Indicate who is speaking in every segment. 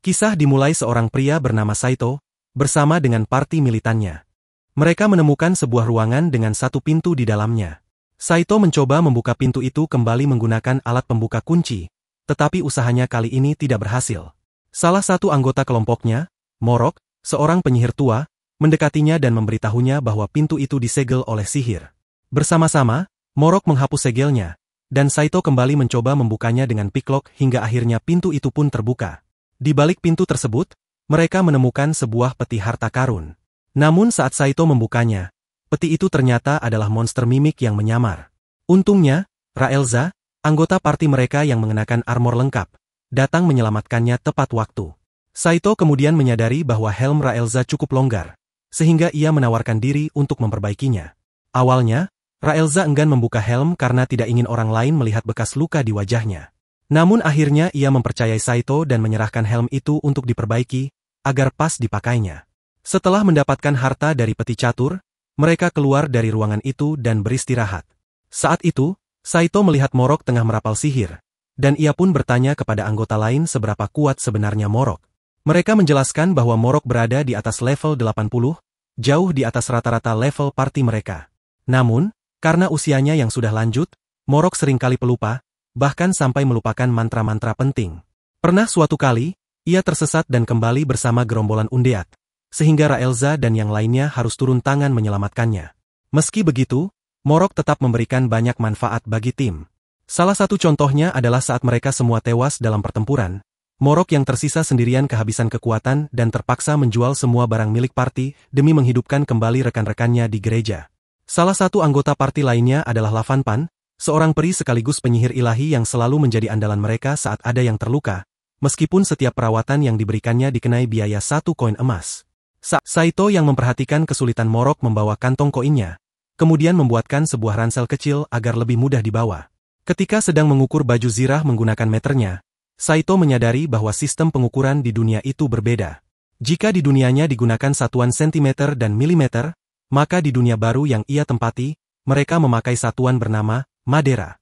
Speaker 1: Kisah dimulai seorang pria bernama Saito, bersama dengan parti militannya. Mereka menemukan sebuah ruangan dengan satu pintu di dalamnya. Saito mencoba membuka pintu itu kembali menggunakan alat pembuka kunci, tetapi usahanya kali ini tidak berhasil. Salah satu anggota kelompoknya, Morok, seorang penyihir tua, mendekatinya dan memberitahunya bahwa pintu itu disegel oleh sihir. Bersama-sama, Morok menghapus segelnya, dan Saito kembali mencoba membukanya dengan piklok hingga akhirnya pintu itu pun terbuka. Di balik pintu tersebut, mereka menemukan sebuah peti harta karun. Namun saat Saito membukanya, peti itu ternyata adalah monster mimik yang menyamar. Untungnya, Raelza, anggota parti mereka yang mengenakan armor lengkap, datang menyelamatkannya tepat waktu. Saito kemudian menyadari bahwa helm Raelza cukup longgar, sehingga ia menawarkan diri untuk memperbaikinya. Awalnya, Raelza enggan membuka helm karena tidak ingin orang lain melihat bekas luka di wajahnya. Namun akhirnya ia mempercayai Saito dan menyerahkan helm itu untuk diperbaiki, agar pas dipakainya. Setelah mendapatkan harta dari peti catur, mereka keluar dari ruangan itu dan beristirahat. Saat itu, Saito melihat Morok tengah merapal sihir, dan ia pun bertanya kepada anggota lain seberapa kuat sebenarnya Morok. Mereka menjelaskan bahwa Morok berada di atas level 80, jauh di atas rata-rata level parti mereka. Namun, karena usianya yang sudah lanjut, Morok seringkali pelupa, bahkan sampai melupakan mantra-mantra penting. Pernah suatu kali, ia tersesat dan kembali bersama gerombolan undead, sehingga Raelza dan yang lainnya harus turun tangan menyelamatkannya. Meski begitu, Morok tetap memberikan banyak manfaat bagi tim. Salah satu contohnya adalah saat mereka semua tewas dalam pertempuran, Morok yang tersisa sendirian kehabisan kekuatan dan terpaksa menjual semua barang milik parti demi menghidupkan kembali rekan-rekannya di gereja. Salah satu anggota parti lainnya adalah Lavanpan, seorang peri sekaligus penyihir ilahi yang selalu menjadi andalan mereka saat ada yang terluka, meskipun setiap perawatan yang diberikannya dikenai biaya 1 koin emas. Saito yang memperhatikan kesulitan Morok membawa kantong koinnya, kemudian membuatkan sebuah ransel kecil agar lebih mudah dibawa. Ketika sedang mengukur baju zirah menggunakan meternya, Saito menyadari bahwa sistem pengukuran di dunia itu berbeda. Jika di dunianya digunakan satuan sentimeter dan milimeter, maka di dunia baru yang ia tempati, mereka memakai satuan bernama Madera.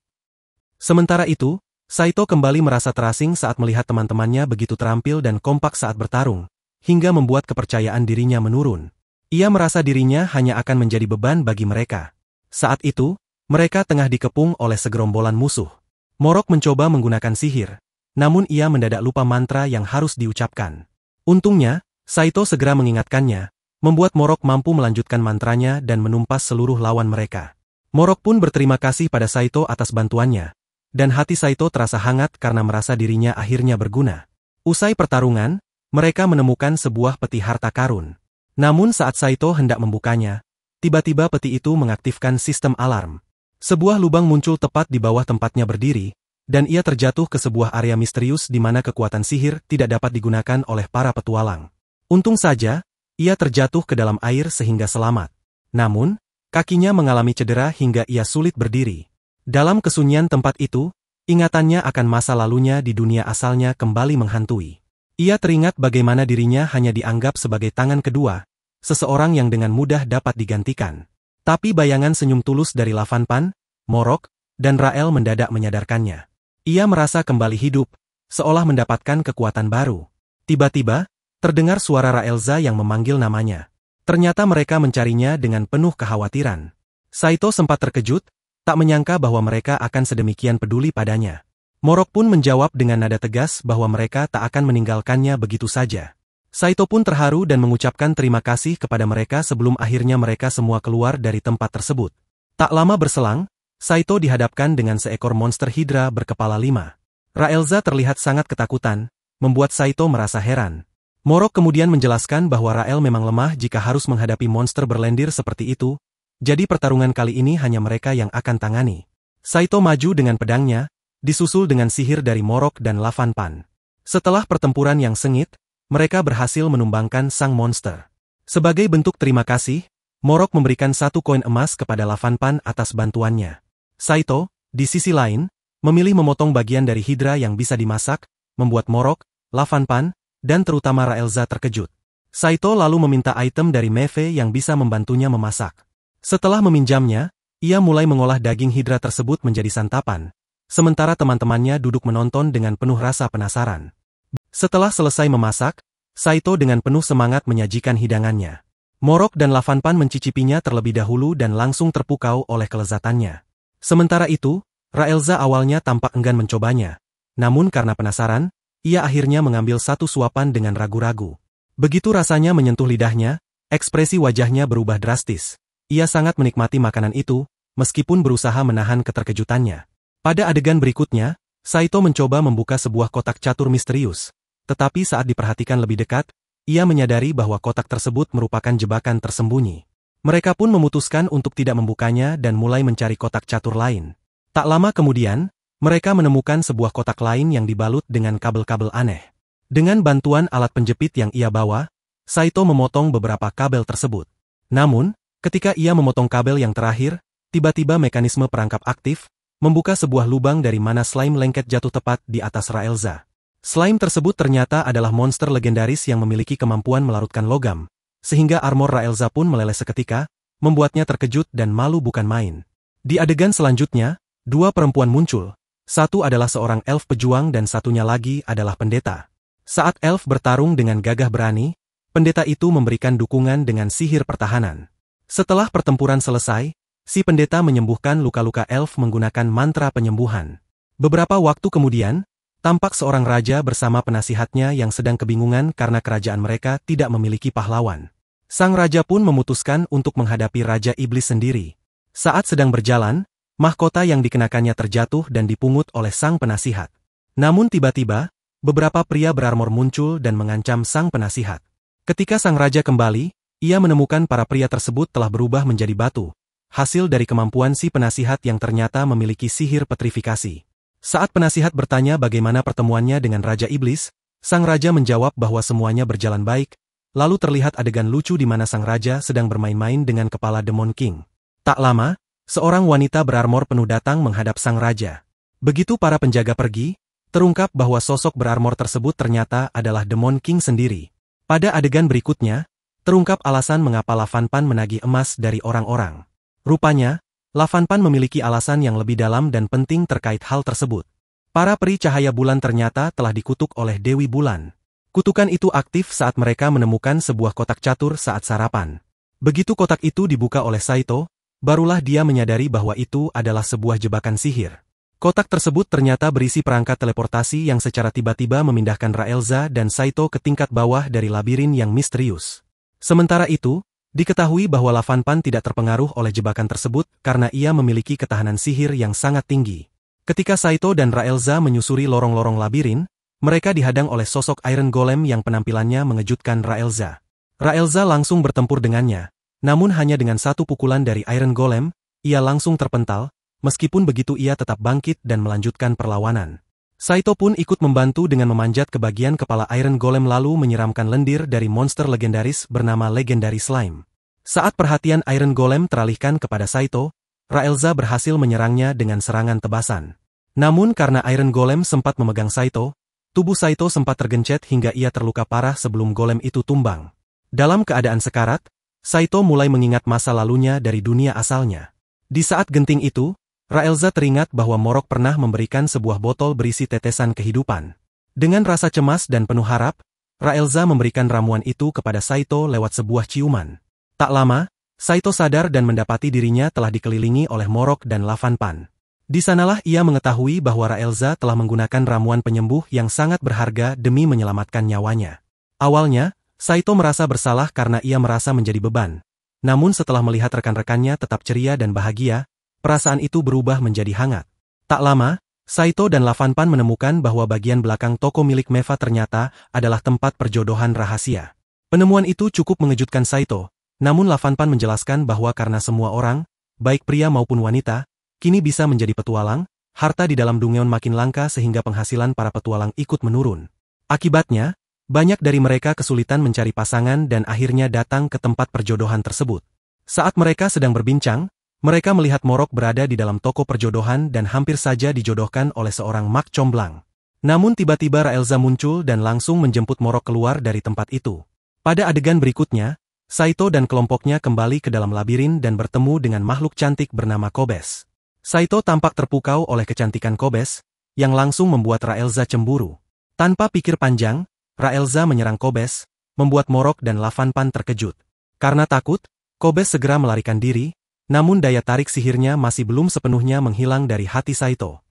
Speaker 1: Sementara itu, Saito kembali merasa terasing saat melihat teman-temannya begitu terampil dan kompak saat bertarung, hingga membuat kepercayaan dirinya menurun. Ia merasa dirinya hanya akan menjadi beban bagi mereka. Saat itu, mereka tengah dikepung oleh segerombolan musuh. Morok mencoba menggunakan sihir, namun ia mendadak lupa mantra yang harus diucapkan. Untungnya, Saito segera mengingatkannya, membuat Morok mampu melanjutkan mantranya dan menumpas seluruh lawan mereka. Morok pun berterima kasih pada Saito atas bantuannya, dan hati Saito terasa hangat karena merasa dirinya akhirnya berguna. Usai pertarungan, mereka menemukan sebuah peti harta karun. Namun saat Saito hendak membukanya, tiba-tiba peti itu mengaktifkan sistem alarm. Sebuah lubang muncul tepat di bawah tempatnya berdiri, dan ia terjatuh ke sebuah area misterius di mana kekuatan sihir tidak dapat digunakan oleh para petualang. Untung saja, ia terjatuh ke dalam air sehingga selamat. Namun, kakinya mengalami cedera hingga ia sulit berdiri. Dalam kesunyian tempat itu, ingatannya akan masa lalunya di dunia asalnya kembali menghantui. Ia teringat bagaimana dirinya hanya dianggap sebagai tangan kedua, seseorang yang dengan mudah dapat digantikan. Tapi bayangan senyum tulus dari Lavanpan, Morok, dan Rael mendadak menyadarkannya. Ia merasa kembali hidup, seolah mendapatkan kekuatan baru. Tiba-tiba, terdengar suara Raelza yang memanggil namanya. Ternyata mereka mencarinya dengan penuh kekhawatiran. Saito sempat terkejut, tak menyangka bahwa mereka akan sedemikian peduli padanya. Morok pun menjawab dengan nada tegas bahwa mereka tak akan meninggalkannya begitu saja. Saito pun terharu dan mengucapkan terima kasih kepada mereka sebelum akhirnya mereka semua keluar dari tempat tersebut. Tak lama berselang, Saito dihadapkan dengan seekor monster hidra berkepala 5. Raelza terlihat sangat ketakutan, membuat Saito merasa heran. Morok kemudian menjelaskan bahwa Rael memang lemah jika harus menghadapi monster berlendir seperti itu, jadi pertarungan kali ini hanya mereka yang akan tangani. Saito maju dengan pedangnya, disusul dengan sihir dari Morok dan Lavanpan. Setelah pertempuran yang sengit, mereka berhasil menumbangkan sang monster. Sebagai bentuk terima kasih, Morok memberikan 1 koin emas kepada Lavanpan atas bantuannya. Saito, di sisi lain, memilih memotong bagian dari hidra yang bisa dimasak, membuat Morok, Lavanpan, dan terutama Raelza terkejut. Saito lalu meminta item dari Meve yang bisa membantunya memasak. Setelah meminjamnya, ia mulai mengolah daging hidra tersebut menjadi santapan, sementara teman-temannya duduk menonton dengan penuh rasa penasaran. Setelah selesai memasak, Saito dengan penuh semangat menyajikan hidangannya. Morok dan Lavanpan mencicipinya terlebih dahulu dan langsung terpukau oleh kelezatannya. Sementara itu, Raelza awalnya tampak enggan mencobanya. Namun karena penasaran, ia akhirnya mengambil satu suapan dengan ragu-ragu. Begitu rasanya menyentuh lidahnya, ekspresi wajahnya berubah drastis. Ia sangat menikmati makanan itu, meskipun berusaha menahan keterkejutannya. Pada adegan berikutnya, Saito mencoba membuka sebuah kotak catur misterius. Tetapi saat diperhatikan lebih dekat, ia menyadari bahwa kotak tersebut merupakan jebakan tersembunyi. Mereka pun memutuskan untuk tidak membukanya dan mulai mencari kotak catur lain. Tak lama kemudian, mereka menemukan sebuah kotak lain yang dibalut dengan kabel-kabel aneh. Dengan bantuan alat penjepit yang ia bawa, Saito memotong beberapa kabel tersebut. Namun, ketika ia memotong kabel yang terakhir, tiba-tiba mekanisme perangkap aktif, membuka sebuah lubang dari mana slime lengket jatuh tepat di atas Raelza. Slime tersebut ternyata adalah monster legendaris yang memiliki kemampuan melarutkan logam, sehingga armor Raelza pun meleleh seketika, membuatnya terkejut dan malu bukan main. Di adegan selanjutnya, dua perempuan muncul, satu adalah seorang elf pejuang dan satunya lagi adalah pendeta. Saat elf bertarung dengan gagah berani, pendeta itu memberikan dukungan dengan sihir pertahanan. Setelah pertempuran selesai, si pendeta menyembuhkan luka-luka elf menggunakan mantra penyembuhan. Beberapa waktu kemudian, tampak seorang raja bersama penasihatnya yang sedang kebingungan karena kerajaan mereka tidak memiliki pahlawan. Sang raja pun memutuskan untuk menghadapi Raja Iblis sendiri. Saat sedang berjalan, mahkota yang dikenakannya terjatuh dan dipungut oleh sang penasihat. Namun tiba-tiba, beberapa pria berarmor muncul dan mengancam sang penasihat. Ketika sang raja kembali, ia menemukan para pria tersebut telah berubah menjadi batu, hasil dari kemampuan si penasihat yang ternyata memiliki sihir petrifikasi. Saat penasihat bertanya bagaimana pertemuannya dengan Raja Iblis, sang raja menjawab bahwa semuanya berjalan baik, lalu terlihat adegan lucu di mana sang raja sedang bermain-main dengan kepala Demon King. Tak lama, seorang wanita berarmor penuh datang menghadap sang raja. Begitu para penjaga pergi, terungkap bahwa sosok berarmor tersebut ternyata adalah Demon King sendiri. Pada adegan berikutnya, terungkap alasan mengapa Lavanpan menagih emas dari orang-orang. Rupanya, Lavanpan memiliki alasan yang lebih dalam dan penting terkait hal tersebut. Para peri cahaya bulan ternyata telah dikutuk oleh Dewi Bulan. Kutukan itu aktif saat mereka menemukan sebuah kotak catur saat sarapan. Begitu kotak itu dibuka oleh Saito, barulah dia menyadari bahwa itu adalah sebuah jebakan sihir. Kotak tersebut ternyata berisi perangkat teleportasi yang secara tiba-tiba memindahkan Raelza dan Saito ke tingkat bawah dari labirin yang misterius. Sementara itu, diketahui bahwa Lavanpan tidak terpengaruh oleh jebakan tersebut karena ia memiliki ketahanan sihir yang sangat tinggi. Ketika Saito dan Raelza menyusuri lorong-lorong labirin, mereka dihadang oleh sosok Iron Golem yang penampilannya mengejutkan Raelza. Raelza langsung bertempur dengannya, namun hanya dengan satu pukulan dari Iron Golem, ia langsung terpental, meskipun begitu ia tetap bangkit dan melanjutkan perlawanan. Saito pun ikut membantu dengan memanjat ke bagian kepala Iron Golem lalu menyiramkan lendir dari monster legendaris bernama Legendary Slime. Saat perhatian Iron Golem teralihkan kepada Saito, Raelza berhasil menyerangnya dengan serangan tebasan. Namun karena Iron Golem sempat memegang Saito, tubuh Saito sempat tergencet hingga ia terluka parah sebelum golem itu tumbang. Dalam keadaan sekarat, Saito mulai mengingat masa lalunya dari dunia asalnya. Di saat genting itu, Raelza teringat bahwa Morok pernah memberikan sebuah botol berisi tetesan kehidupan. Dengan rasa cemas dan penuh harap, Raelza memberikan ramuan itu kepada Saito lewat sebuah ciuman. Tak lama, Saito sadar dan mendapati dirinya telah dikelilingi oleh Morok dan Lavanpan. Di sanalah ia mengetahui bahwa Raelza telah menggunakan ramuan penyembuh yang sangat berharga demi menyelamatkan nyawanya. Awalnya, Saito merasa bersalah karena ia merasa menjadi beban. Namun setelah melihat rekan-rekannya tetap ceria dan bahagia, perasaan itu berubah menjadi hangat. Tak lama, Saito dan Lavanpan menemukan bahwa bagian belakang toko milik Meva ternyata adalah tempat perjodohan rahasia. Penemuan itu cukup mengejutkan Saito, namun Lavanpan menjelaskan bahwa karena semua orang, baik pria maupun wanita, kini bisa menjadi petualang, harta di dalam Dungeon makin langka sehingga penghasilan para petualang ikut menurun. Akibatnya, banyak dari mereka kesulitan mencari pasangan dan akhirnya datang ke tempat perjodohan tersebut. Saat mereka sedang berbincang, mereka melihat Morok berada di dalam toko perjodohan dan hampir saja dijodohkan oleh seorang mak comblang. Namun tiba-tiba Raelza muncul dan langsung menjemput Morok keluar dari tempat itu. Pada adegan berikutnya, Saito dan kelompoknya kembali ke dalam labirin dan bertemu dengan makhluk cantik bernama Kobes. Saito tampak terpukau oleh kecantikan Kobes, yang langsung membuat Raelza cemburu. Tanpa pikir panjang, Raelza menyerang Kobes, membuat Morok dan Lavanpan terkejut. Karena takut, Kobes segera melarikan diri, namun daya tarik sihirnya masih belum sepenuhnya menghilang dari hati Saito.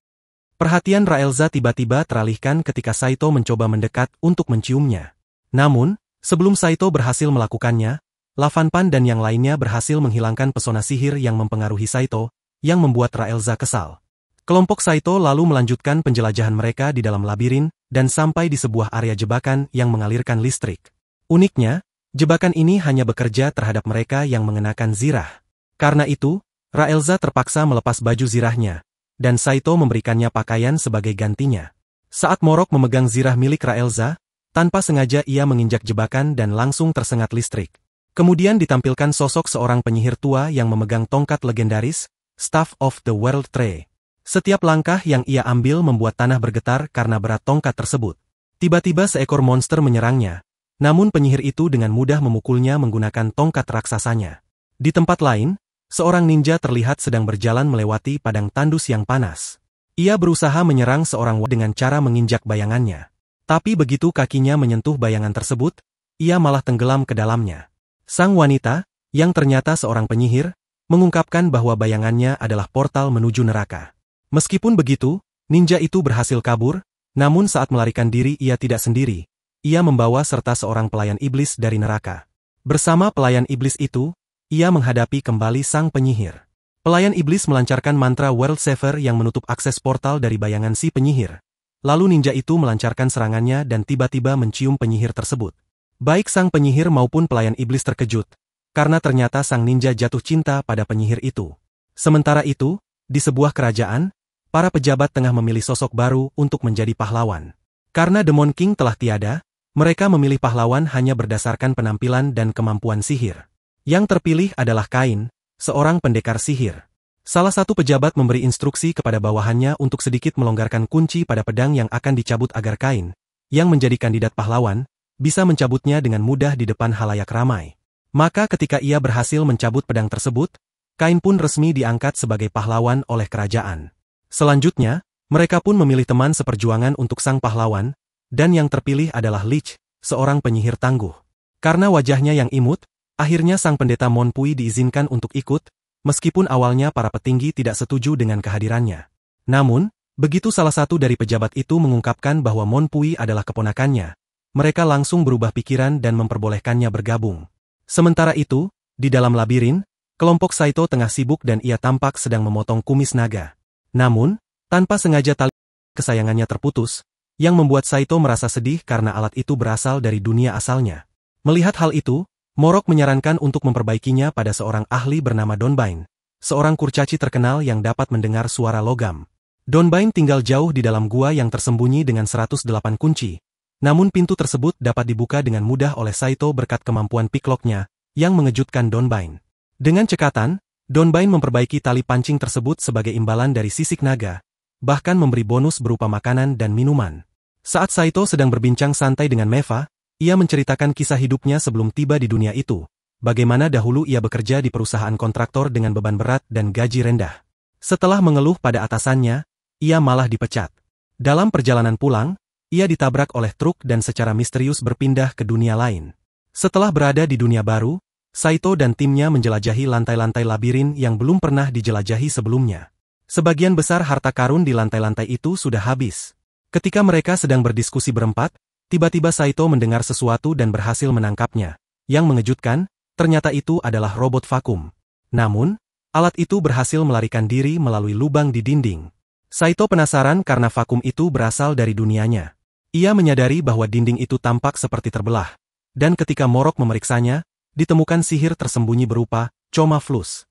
Speaker 1: Perhatian Raelza tiba-tiba teralihkan ketika Saito mencoba mendekat untuk menciumnya. Namun, sebelum Saito berhasil melakukannya, Lavanpan dan yang lainnya berhasil menghilangkan pesona sihir yang mempengaruhi Saito, yang membuat Raelza kesal. Kelompok Saito lalu melanjutkan penjelajahan mereka di dalam labirin, dan sampai di sebuah area jebakan yang mengalirkan listrik. Uniknya, jebakan ini hanya bekerja terhadap mereka yang mengenakan zirah. Karena itu, Raelza terpaksa melepas baju zirahnya, dan Saito memberikannya pakaian sebagai gantinya. Saat Morok memegang zirah milik Raelza, tanpa sengaja ia menginjak jebakan dan langsung tersengat listrik. Kemudian ditampilkan sosok seorang penyihir tua yang memegang tongkat legendaris, Staff of the World Tree. Setiap langkah yang ia ambil membuat tanah bergetar karena berat tongkat tersebut. Tiba-tiba seekor monster menyerangnya, namun penyihir itu dengan mudah memukulnya menggunakan tongkat raksasanya. Di tempat lain, seorang ninja terlihat sedang berjalan melewati padang tandus yang panas. Ia berusaha menyerang seorang wanita dengan cara menginjak bayangannya. Tapi begitu kakinya menyentuh bayangan tersebut, ia malah tenggelam ke dalamnya. Sang wanita, yang ternyata seorang penyihir, mengungkapkan bahwa bayangannya adalah portal menuju neraka. Meskipun begitu, ninja itu berhasil kabur, namun saat melarikan diri ia tidak sendiri. Ia membawa serta seorang pelayan iblis dari neraka. Bersama pelayan iblis itu, ia menghadapi kembali sang penyihir. Pelayan iblis melancarkan mantra World Saver yang menutup akses portal dari bayangan si penyihir. Lalu ninja itu melancarkan serangannya dan tiba-tiba mencium penyihir tersebut. Baik sang penyihir maupun pelayan iblis terkejut, karena ternyata sang ninja jatuh cinta pada penyihir itu. Sementara itu, di sebuah kerajaan, para pejabat tengah memilih sosok baru untuk menjadi pahlawan. Karena Demon King telah tiada, mereka memilih pahlawan hanya berdasarkan penampilan dan kemampuan sihir. Yang terpilih adalah Kain, seorang pendekar sihir. Salah satu pejabat memberi instruksi kepada bawahannya untuk sedikit melonggarkan kunci pada pedang yang akan dicabut agar Kain, yang menjadi kandidat pahlawan, bisa mencabutnya dengan mudah di depan halayak ramai. Maka ketika ia berhasil mencabut pedang tersebut, Kain pun resmi diangkat sebagai pahlawan oleh kerajaan. Selanjutnya, mereka pun memilih teman seperjuangan untuk sang pahlawan, dan yang terpilih adalah Lich, seorang penyihir tangguh. Karena wajahnya yang imut, akhirnya sang pendeta Mon Pui diizinkan untuk ikut, meskipun awalnya para petinggi tidak setuju dengan kehadirannya. Namun, begitu salah satu dari pejabat itu mengungkapkan bahwa Mon Pui adalah keponakannya, mereka langsung berubah pikiran dan memperbolehkannya bergabung. Sementara itu, di dalam labirin, kelompok Saito tengah sibuk dan ia tampak sedang memotong kumis naga. Namun, tanpa sengaja tali kesayangannya terputus, yang membuat Saito merasa sedih karena alat itu berasal dari dunia asalnya. Melihat hal itu, Morok menyarankan untuk memperbaikinya pada seorang ahli bernama Donbain, seorang kurcaci terkenal yang dapat mendengar suara logam. Donbain tinggal jauh di dalam gua yang tersembunyi dengan 108 kunci. Namun pintu tersebut dapat dibuka dengan mudah oleh Saito berkat kemampuan pikloknya, yang mengejutkan Donbain. Dengan cekatan, Donbain memperbaiki tali pancing tersebut sebagai imbalan dari sisik naga, bahkan memberi bonus berupa makanan dan minuman. Saat Saito sedang berbincang santai dengan Meva, ia menceritakan kisah hidupnya sebelum tiba di dunia itu, bagaimana dahulu ia bekerja di perusahaan kontraktor dengan beban berat dan gaji rendah. Setelah mengeluh pada atasannya, ia malah dipecat. Dalam perjalanan pulang, ia ditabrak oleh truk dan secara misterius berpindah ke dunia lain. Setelah berada di dunia baru, Saito dan timnya menjelajahi lantai-lantai labirin yang belum pernah dijelajahi sebelumnya. Sebagian besar harta karun di lantai-lantai itu sudah habis. Ketika mereka sedang berdiskusi berempat, tiba-tiba Saito mendengar sesuatu dan berhasil menangkapnya. Yang mengejutkan, ternyata itu adalah robot vakum. Namun, alat itu berhasil melarikan diri melalui lubang di dinding. Saito penasaran karena vakum itu berasal dari dunianya. Ia menyadari bahwa dinding itu tampak seperti terbelah, dan ketika Morok memeriksanya, ditemukan sihir tersembunyi berupa Choma Flus.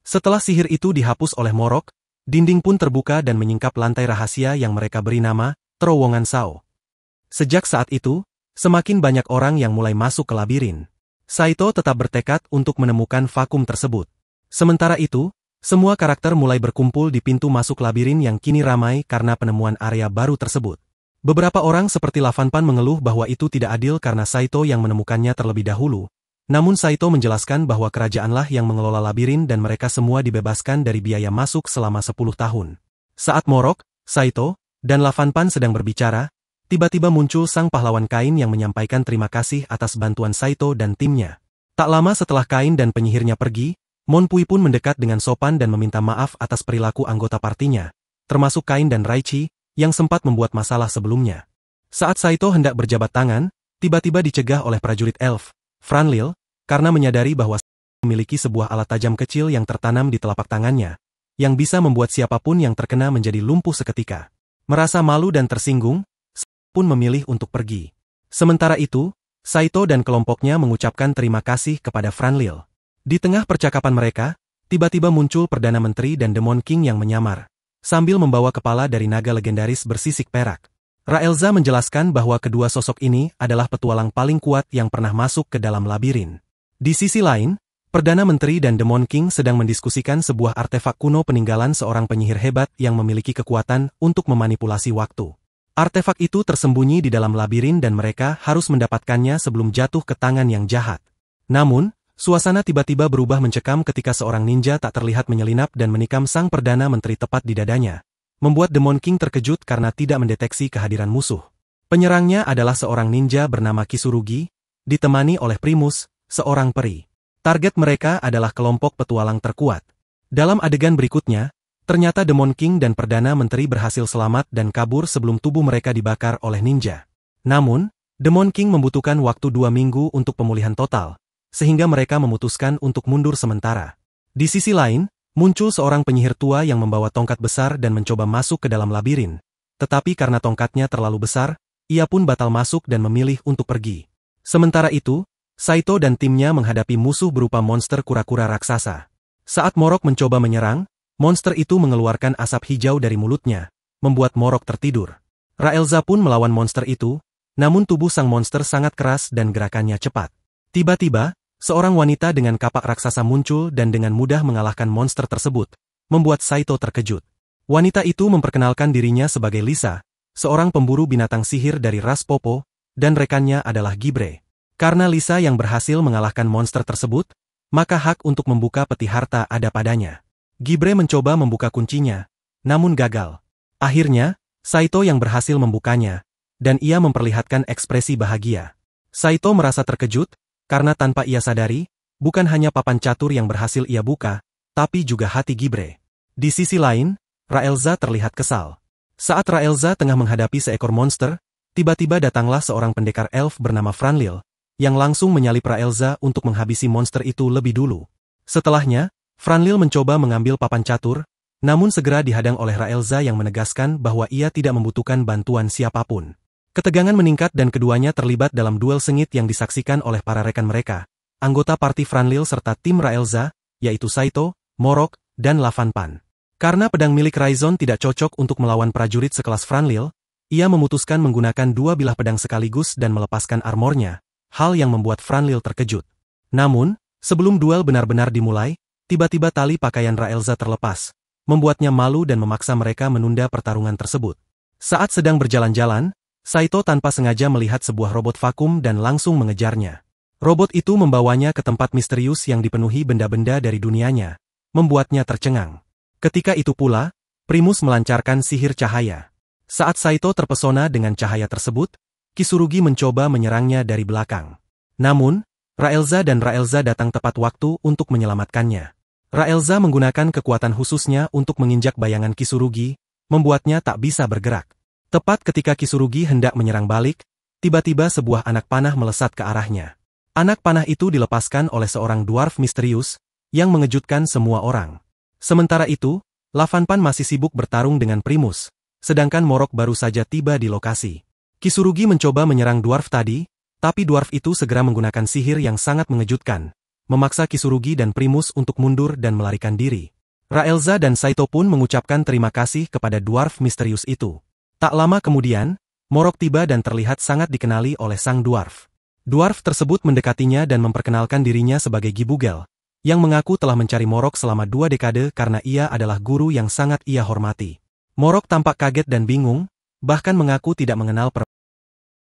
Speaker 1: Setelah sihir itu dihapus oleh Morok, dinding pun terbuka dan menyingkap lantai rahasia yang mereka beri nama Terowongan Sao. Sejak saat itu, semakin banyak orang yang mulai masuk ke labirin. Saito tetap bertekad untuk menemukan vakum tersebut. Sementara itu, semua karakter mulai berkumpul di pintu masuk labirin yang kini ramai karena penemuan area baru tersebut. Beberapa orang seperti Lavanpan mengeluh bahwa itu tidak adil karena Saito yang menemukannya terlebih dahulu. Namun Saito menjelaskan bahwa kerajaanlah yang mengelola labirin dan mereka semua dibebaskan dari biaya masuk selama 10 tahun. Saat Morok, Saito, dan Lavanpan sedang berbicara, tiba-tiba muncul sang pahlawan Kain yang menyampaikan terima kasih atas bantuan Saito dan timnya. Tak lama setelah Kain dan penyihirnya pergi, Monpui pun mendekat dengan sopan dan meminta maaf atas perilaku anggota partinya, termasuk Kain dan Raichi, yang sempat membuat masalah sebelumnya. Saat Saito hendak berjabat tangan, tiba-tiba dicegah oleh prajurit elf, Franlil, karena menyadari bahwa memiliki sebuah alat tajam kecil yang tertanam di telapak tangannya, yang bisa membuat siapapun yang terkena menjadi lumpuh seketika. Merasa malu dan tersinggung, pun memilih untuk pergi. Sementara itu, Saito dan kelompoknya mengucapkan terima kasih kepada Franlil. Di tengah percakapan mereka, tiba-tiba muncul Perdana Menteri dan Demon King yang menyamar, sambil membawa kepala dari naga legendaris bersisik perak. Raelza menjelaskan bahwa kedua sosok ini adalah petualang paling kuat yang pernah masuk ke dalam labirin. Di sisi lain, Perdana Menteri dan Demon King sedang mendiskusikan sebuah artefak kuno peninggalan seorang penyihir hebat yang memiliki kekuatan untuk memanipulasi waktu. Artefak itu tersembunyi di dalam labirin dan mereka harus mendapatkannya sebelum jatuh ke tangan yang jahat. Namun, suasana tiba-tiba berubah mencekam ketika seorang ninja tak terlihat menyelinap dan menikam sang Perdana Menteri tepat di dadanya, membuat Demon King terkejut karena tidak mendeteksi kehadiran musuh. Penyerangnya adalah seorang ninja bernama Kisurugi, ditemani oleh Primus, seorang peri. Target mereka adalah kelompok petualang terkuat. Dalam adegan berikutnya, ternyata Demon King dan Perdana Menteri berhasil selamat dan kabur sebelum tubuh mereka dibakar oleh ninja. Namun, Demon King membutuhkan waktu 2 minggu untuk pemulihan total, sehingga mereka memutuskan untuk mundur sementara. Di sisi lain, muncul seorang penyihir tua yang membawa tongkat besar dan mencoba masuk ke dalam labirin. Tetapi karena tongkatnya terlalu besar, ia pun batal masuk dan memilih untuk pergi. Sementara itu, Saito dan timnya menghadapi musuh berupa monster kura-kura raksasa. Saat Morok mencoba menyerang, monster itu mengeluarkan asap hijau dari mulutnya, membuat Morok tertidur. Raelza pun melawan monster itu, namun tubuh sang monster sangat keras dan gerakannya cepat. Tiba-tiba, seorang wanita dengan kapak raksasa muncul dan dengan mudah mengalahkan monster tersebut, membuat Saito terkejut. Wanita itu memperkenalkan dirinya sebagai Lisa, seorang pemburu binatang sihir dari ras Popo, dan rekannya adalah Gibre. Karena Lisa yang berhasil mengalahkan monster tersebut, maka hak untuk membuka peti harta ada padanya. Gibre mencoba membuka kuncinya, namun gagal. Akhirnya, Saito yang berhasil membukanya, dan ia memperlihatkan ekspresi bahagia. Saito merasa terkejut, karena tanpa ia sadari, bukan hanya papan catur yang berhasil ia buka, tapi juga hati Gibre. Di sisi lain, Raelza terlihat kesal. Saat Raelza tengah menghadapi seekor monster, tiba-tiba datanglah seorang pendekar elf bernama Franlil, yang langsung menyalip Raelza untuk menghabisi monster itu lebih dulu. Setelahnya, Franlil mencoba mengambil papan catur, namun segera dihadang oleh Raelza yang menegaskan bahwa ia tidak membutuhkan bantuan siapapun. Ketegangan meningkat dan keduanya terlibat dalam duel sengit yang disaksikan oleh para rekan mereka, anggota parti Franlil serta tim Raelza, yaitu Saito, Morok, dan Lavanpan. Karena pedang milik Raizon tidak cocok untuk melawan prajurit sekelas Franlil, ia memutuskan menggunakan 2 bilah pedang sekaligus dan melepaskan armornya, hal yang membuat Franlil terkejut. Namun, sebelum duel benar-benar dimulai, tiba-tiba tali pakaian Raelza terlepas, membuatnya malu dan memaksa mereka menunda pertarungan tersebut. Saat sedang berjalan-jalan, Saito tanpa sengaja melihat sebuah robot vakum dan langsung mengejarnya. Robot itu membawanya ke tempat misterius yang dipenuhi benda-benda dari dunianya, membuatnya tercengang. Ketika itu pula, Primus melancarkan sihir cahaya. Saat Saito terpesona dengan cahaya tersebut, Kisurugi mencoba menyerangnya dari belakang. Namun, Raelza datang tepat waktu untuk menyelamatkannya. Raelza menggunakan kekuatan khususnya untuk menginjak bayangan Kisurugi, membuatnya tak bisa bergerak. Tepat ketika Kisurugi hendak menyerang balik, tiba-tiba sebuah anak panah melesat ke arahnya. Anak panah itu dilepaskan oleh seorang dwarf misterius, yang mengejutkan semua orang. Sementara itu, Lavanpan masih sibuk bertarung dengan Primus, sedangkan Morok baru saja tiba di lokasi. Kisurugi mencoba menyerang dwarf tadi, tapi dwarf itu segera menggunakan sihir yang sangat mengejutkan, memaksa Kisurugi dan Primus untuk mundur dan melarikan diri. Raelza dan Saito pun mengucapkan terima kasih kepada dwarf misterius itu. Tak lama kemudian, Morok tiba dan terlihat sangat dikenali oleh sang dwarf. Dwarf tersebut mendekatinya dan memperkenalkan dirinya sebagai Gibugel, yang mengaku telah mencari Morok selama 2 dekade karena ia adalah guru yang sangat ia hormati. Morok tampak kaget dan bingung, bahkan mengaku tidak mengenal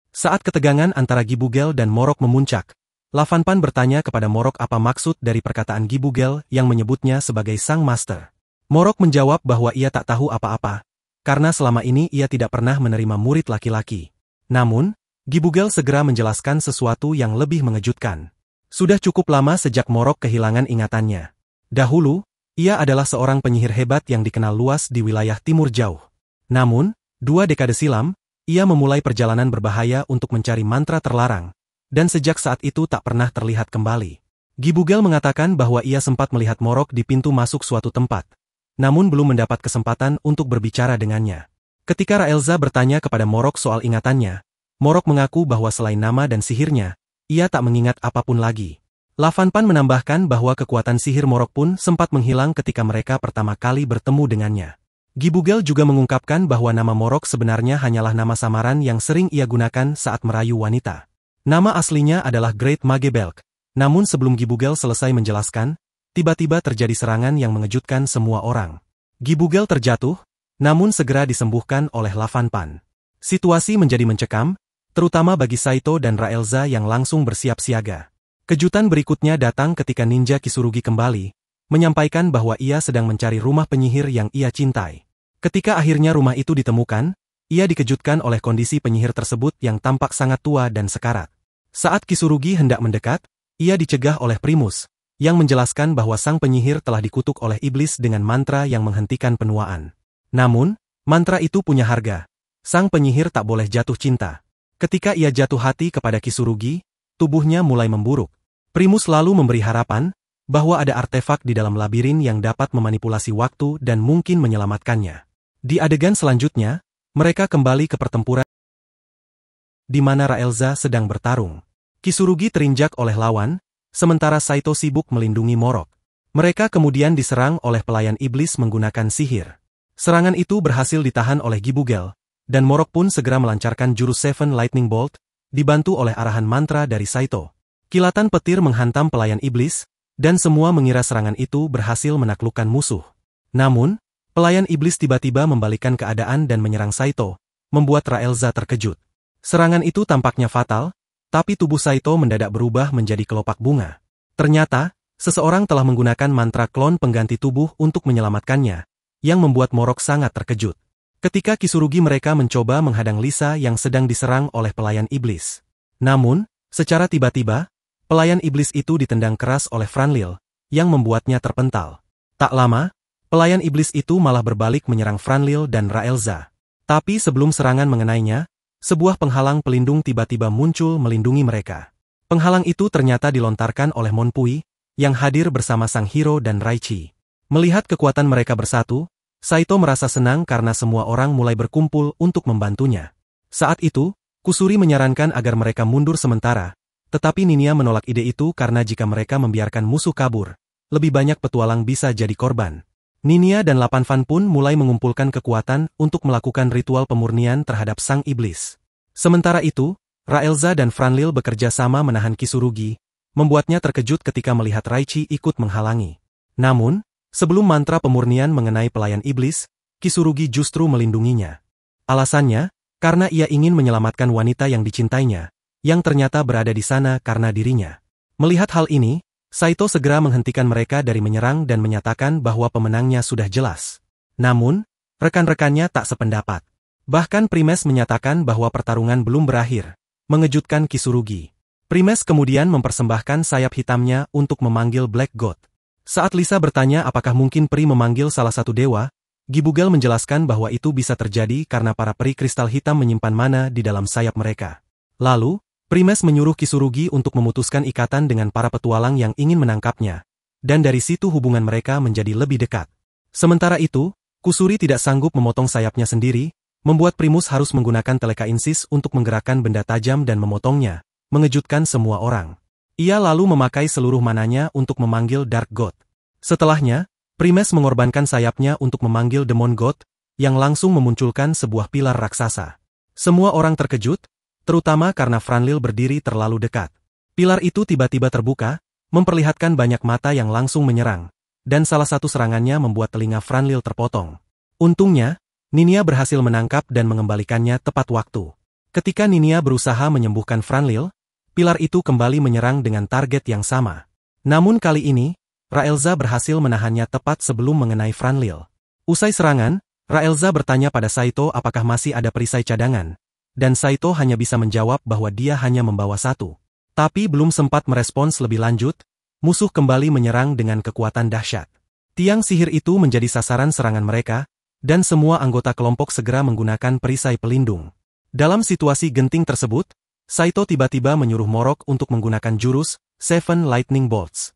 Speaker 1: Saat ketegangan antara Gibugel dan Morok memuncak, Lavanpan bertanya kepada Morok apa maksud dari perkataan Gibugel yang menyebutnya sebagai sang master. Morok menjawab bahwa ia tak tahu apa-apa, karena selama ini ia tidak pernah menerima murid laki-laki. Namun, Gibugel segera menjelaskan sesuatu yang lebih mengejutkan. Sudah cukup lama sejak Morok kehilangan ingatannya. Dahulu, ia adalah seorang penyihir hebat yang dikenal luas di wilayah timur jauh. Namun, 2 dekade silam, ia memulai perjalanan berbahaya untuk mencari mantra terlarang, dan sejak saat itu tak pernah terlihat kembali. Gibugel mengatakan bahwa ia sempat melihat Morok di pintu masuk suatu tempat, namun belum mendapat kesempatan untuk berbicara dengannya. Ketika Raelza bertanya kepada Morok soal ingatannya, Morok mengaku bahwa selain nama dan sihirnya, ia tak mengingat apapun lagi. Lavanpan menambahkan bahwa kekuatan sihir Morok pun sempat menghilang ketika mereka pertama kali bertemu dengannya. Gibugel juga mengungkapkan bahwa nama Morok sebenarnya hanyalah nama samaran yang sering ia gunakan saat merayu wanita. Nama aslinya adalah Great Mage Belk. Namun sebelum Gibugel selesai menjelaskan, tiba-tiba terjadi serangan yang mengejutkan semua orang. Gibugel terjatuh, namun segera disembuhkan oleh Lavanpan. Situasi menjadi mencekam, terutama bagi Saito dan Raelza yang langsung bersiap siaga. Kejutan berikutnya datang ketika ninja Kisurugi kembali, menyampaikan bahwa ia sedang mencari rumah penyihir yang ia cintai. Ketika akhirnya rumah itu ditemukan, ia dikejutkan oleh kondisi penyihir tersebut yang tampak sangat tua dan sekarat. Saat Kisurugi hendak mendekat, ia dicegah oleh Primus, yang menjelaskan bahwa sang penyihir telah dikutuk oleh iblis dengan mantra yang menghentikan penuaan. Namun, mantra itu punya harga. Sang penyihir tak boleh jatuh cinta. Ketika ia jatuh hati kepada Kisurugi, tubuhnya mulai memburuk. Primus lalu memberi harapan bahwa ada artefak di dalam labirin yang dapat memanipulasi waktu dan mungkin menyelamatkannya. Di adegan selanjutnya, mereka kembali ke pertempuran di mana Raelza sedang bertarung. Kisurugi terinjak oleh lawan, sementara Saito sibuk melindungi Morok. Mereka kemudian diserang oleh pelayan iblis menggunakan sihir. Serangan itu berhasil ditahan oleh Gibugel, dan Morok pun segera melancarkan jurus Seven Lightning Bolt, dibantu oleh arahan mantra dari Saito. Kilatan petir menghantam pelayan iblis, dan semua mengira serangan itu berhasil menaklukkan musuh. Namun, pelayan iblis tiba-tiba membalikkan keadaan dan menyerang Saito, membuat Raelza terkejut. Serangan itu tampaknya fatal, tapi tubuh Saito mendadak berubah menjadi kelopak bunga. Ternyata, seseorang telah menggunakan mantra klon pengganti tubuh untuk menyelamatkannya, yang membuat Morok sangat terkejut. Ketika Kisurugi mereka mencoba menghadang Lisa yang sedang diserang oleh pelayan iblis. Namun, secara tiba-tiba, pelayan iblis itu ditendang keras oleh Franlil, yang membuatnya terpental. Tak lama, pelayan iblis itu malah berbalik menyerang Franlil dan Raelza. Tapi sebelum serangan mengenainya, sebuah penghalang pelindung tiba-tiba muncul melindungi mereka. Penghalang itu ternyata dilontarkan oleh Monpui, yang hadir bersama sang hero dan Raichi. Melihat kekuatan mereka bersatu, Saito merasa senang karena semua orang mulai berkumpul untuk membantunya. Saat itu, Kusuri menyarankan agar mereka mundur sementara, tetapi Ninia menolak ide itu karena jika mereka membiarkan musuh kabur, lebih banyak petualang bisa jadi korban. Ninia dan Lapanfan pun mulai mengumpulkan kekuatan untuk melakukan ritual pemurnian terhadap sang iblis. Sementara itu, Raelza dan Franlil bekerja sama menahan Kisurugi, membuatnya terkejut ketika melihat Raichi ikut menghalangi. Namun, sebelum mantra pemurnian mengenai pelayan iblis, Kisurugi justru melindunginya. Alasannya, karena ia ingin menyelamatkan wanita yang dicintainya, yang ternyata berada di sana karena dirinya. Melihat hal ini, Saito segera menghentikan mereka dari menyerang dan menyatakan bahwa pemenangnya sudah jelas. Namun, rekan-rekannya tak sependapat. Bahkan Primes menyatakan bahwa pertarungan belum berakhir, mengejutkan Kisurugi. Primes kemudian mempersembahkan sayap hitamnya untuk memanggil Black God. Saat Lisa bertanya apakah mungkin peri memanggil salah satu dewa, Gibugel menjelaskan bahwa itu bisa terjadi karena para peri kristal hitam menyimpan mana di dalam sayap mereka. Lalu, Primes menyuruh Kisurugi untuk memutuskan ikatan dengan para petualang yang ingin menangkapnya, dan dari situ hubungan mereka menjadi lebih dekat. Sementara itu, Kusuri tidak sanggup memotong sayapnya sendiri, membuat Primus harus menggunakan telekainsis untuk menggerakkan benda tajam dan memotongnya, mengejutkan semua orang. Ia lalu memakai seluruh mananya untuk memanggil Dark God. Setelahnya, Primes mengorbankan sayapnya untuk memanggil Demon God, yang langsung memunculkan sebuah pilar raksasa. Semua orang terkejut, terutama karena Franlil berdiri terlalu dekat. Pilar itu tiba-tiba terbuka, memperlihatkan banyak mata yang langsung menyerang, dan salah satu serangannya membuat telinga Franlil terpotong. Untungnya, Ninia berhasil menangkap dan mengembalikannya tepat waktu. Ketika Ninia berusaha menyembuhkan Franlil, pilar itu kembali menyerang dengan target yang sama. Namun kali ini, Raelza berhasil menahannya tepat sebelum mengenai Franlil. Usai serangan, Raelza bertanya pada Saito apakah masih ada perisai cadangan, dan Saito hanya bisa menjawab bahwa dia hanya membawa satu. Tapi belum sempat merespons lebih lanjut, musuh kembali menyerang dengan kekuatan dahsyat. Tiang sihir itu menjadi sasaran serangan mereka, dan semua anggota kelompok segera menggunakan perisai pelindung. Dalam situasi genting tersebut, Saito tiba-tiba menyuruh Morok untuk menggunakan jurus Seven Lightning Bolts.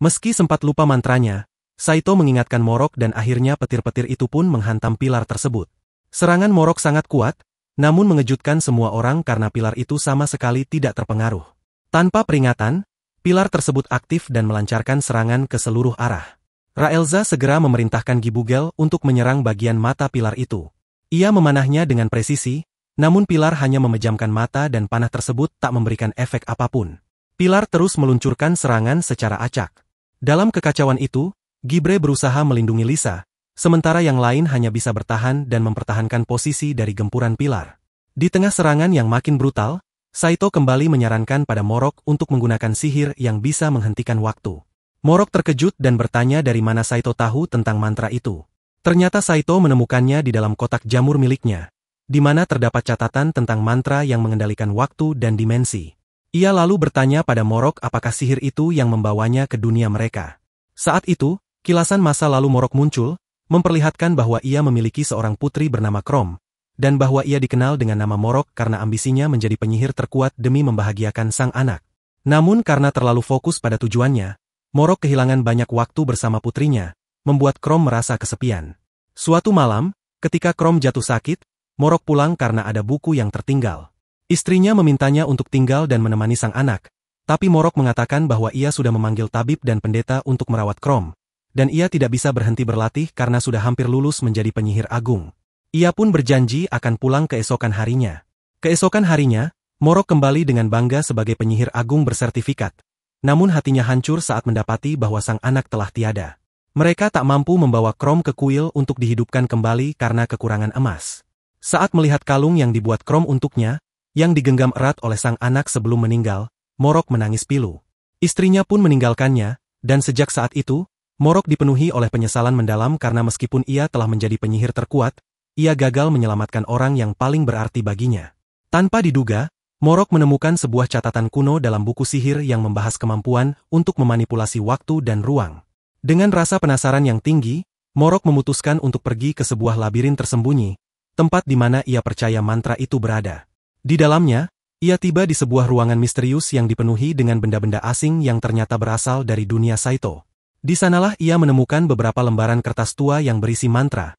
Speaker 1: Meski sempat lupa mantranya, Saito mengingatkan Morok dan akhirnya petir-petir itu pun menghantam pilar tersebut. Serangan Morok sangat kuat, namun mengejutkan semua orang karena pilar itu sama sekali tidak terpengaruh. Tanpa peringatan, pilar tersebut aktif dan melancarkan serangan ke seluruh arah. Raelza segera memerintahkan Gibugel untuk menyerang bagian mata pilar itu. Ia memanahnya dengan presisi, namun pilar hanya memejamkan mata dan panah tersebut tak memberikan efek apapun. Pilar terus meluncurkan serangan secara acak. Dalam kekacauan itu, Gibre berusaha melindungi Lisa, sementara yang lain hanya bisa bertahan dan mempertahankan posisi dari gempuran pilar. Di tengah serangan yang makin brutal, Saito kembali menyarankan pada Morok untuk menggunakan sihir yang bisa menghentikan waktu. Morok terkejut dan bertanya dari mana Saito tahu tentang mantra itu. Ternyata Saito menemukannya di dalam kotak jamur miliknya, di mana terdapat catatan tentang mantra yang mengendalikan waktu dan dimensi. Ia lalu bertanya pada Morok apakah sihir itu yang membawanya ke dunia mereka. Saat itu, kilasan masa lalu Morok muncul, memperlihatkan bahwa ia memiliki seorang putri bernama Krom, dan bahwa ia dikenal dengan nama Morok karena ambisinya menjadi penyihir terkuat demi membahagiakan sang anak. Namun karena terlalu fokus pada tujuannya, Morok kehilangan banyak waktu bersama putrinya, membuat Krom merasa kesepian. Suatu malam, ketika Krom jatuh sakit, Morok pulang karena ada buku yang tertinggal. Istrinya memintanya untuk tinggal dan menemani sang anak, tapi Morok mengatakan bahwa ia sudah memanggil tabib dan pendeta untuk merawat Krom, dan ia tidak bisa berhenti berlatih karena sudah hampir lulus menjadi penyihir agung. Ia pun berjanji akan pulang keesokan harinya. Keesokan harinya, Morok kembali dengan bangga sebagai penyihir agung bersertifikat, namun hatinya hancur saat mendapati bahwa sang anak telah tiada. Mereka tak mampu membawa Krom ke kuil untuk dihidupkan kembali karena kekurangan emas. Saat melihat kalung yang dibuat Krom untuknya, yang digenggam erat oleh sang anak sebelum meninggal, Morok menangis pilu. Istrinya pun meninggalkannya, dan sejak saat itu, Morok dipenuhi oleh penyesalan mendalam karena meskipun ia telah menjadi penyihir terkuat, ia gagal menyelamatkan orang yang paling berarti baginya. Tanpa diduga, Morok menemukan sebuah catatan kuno dalam buku sihir yang membahas kemampuan untuk memanipulasi waktu dan ruang. Dengan rasa penasaran yang tinggi, Morok memutuskan untuk pergi ke sebuah labirin tersembunyi, tempat di mana ia percaya mantra itu berada. Di dalamnya, ia tiba di sebuah ruangan misterius yang dipenuhi dengan benda-benda asing yang ternyata berasal dari dunia Saito. Di sanalah ia menemukan beberapa lembaran kertas tua yang berisi mantra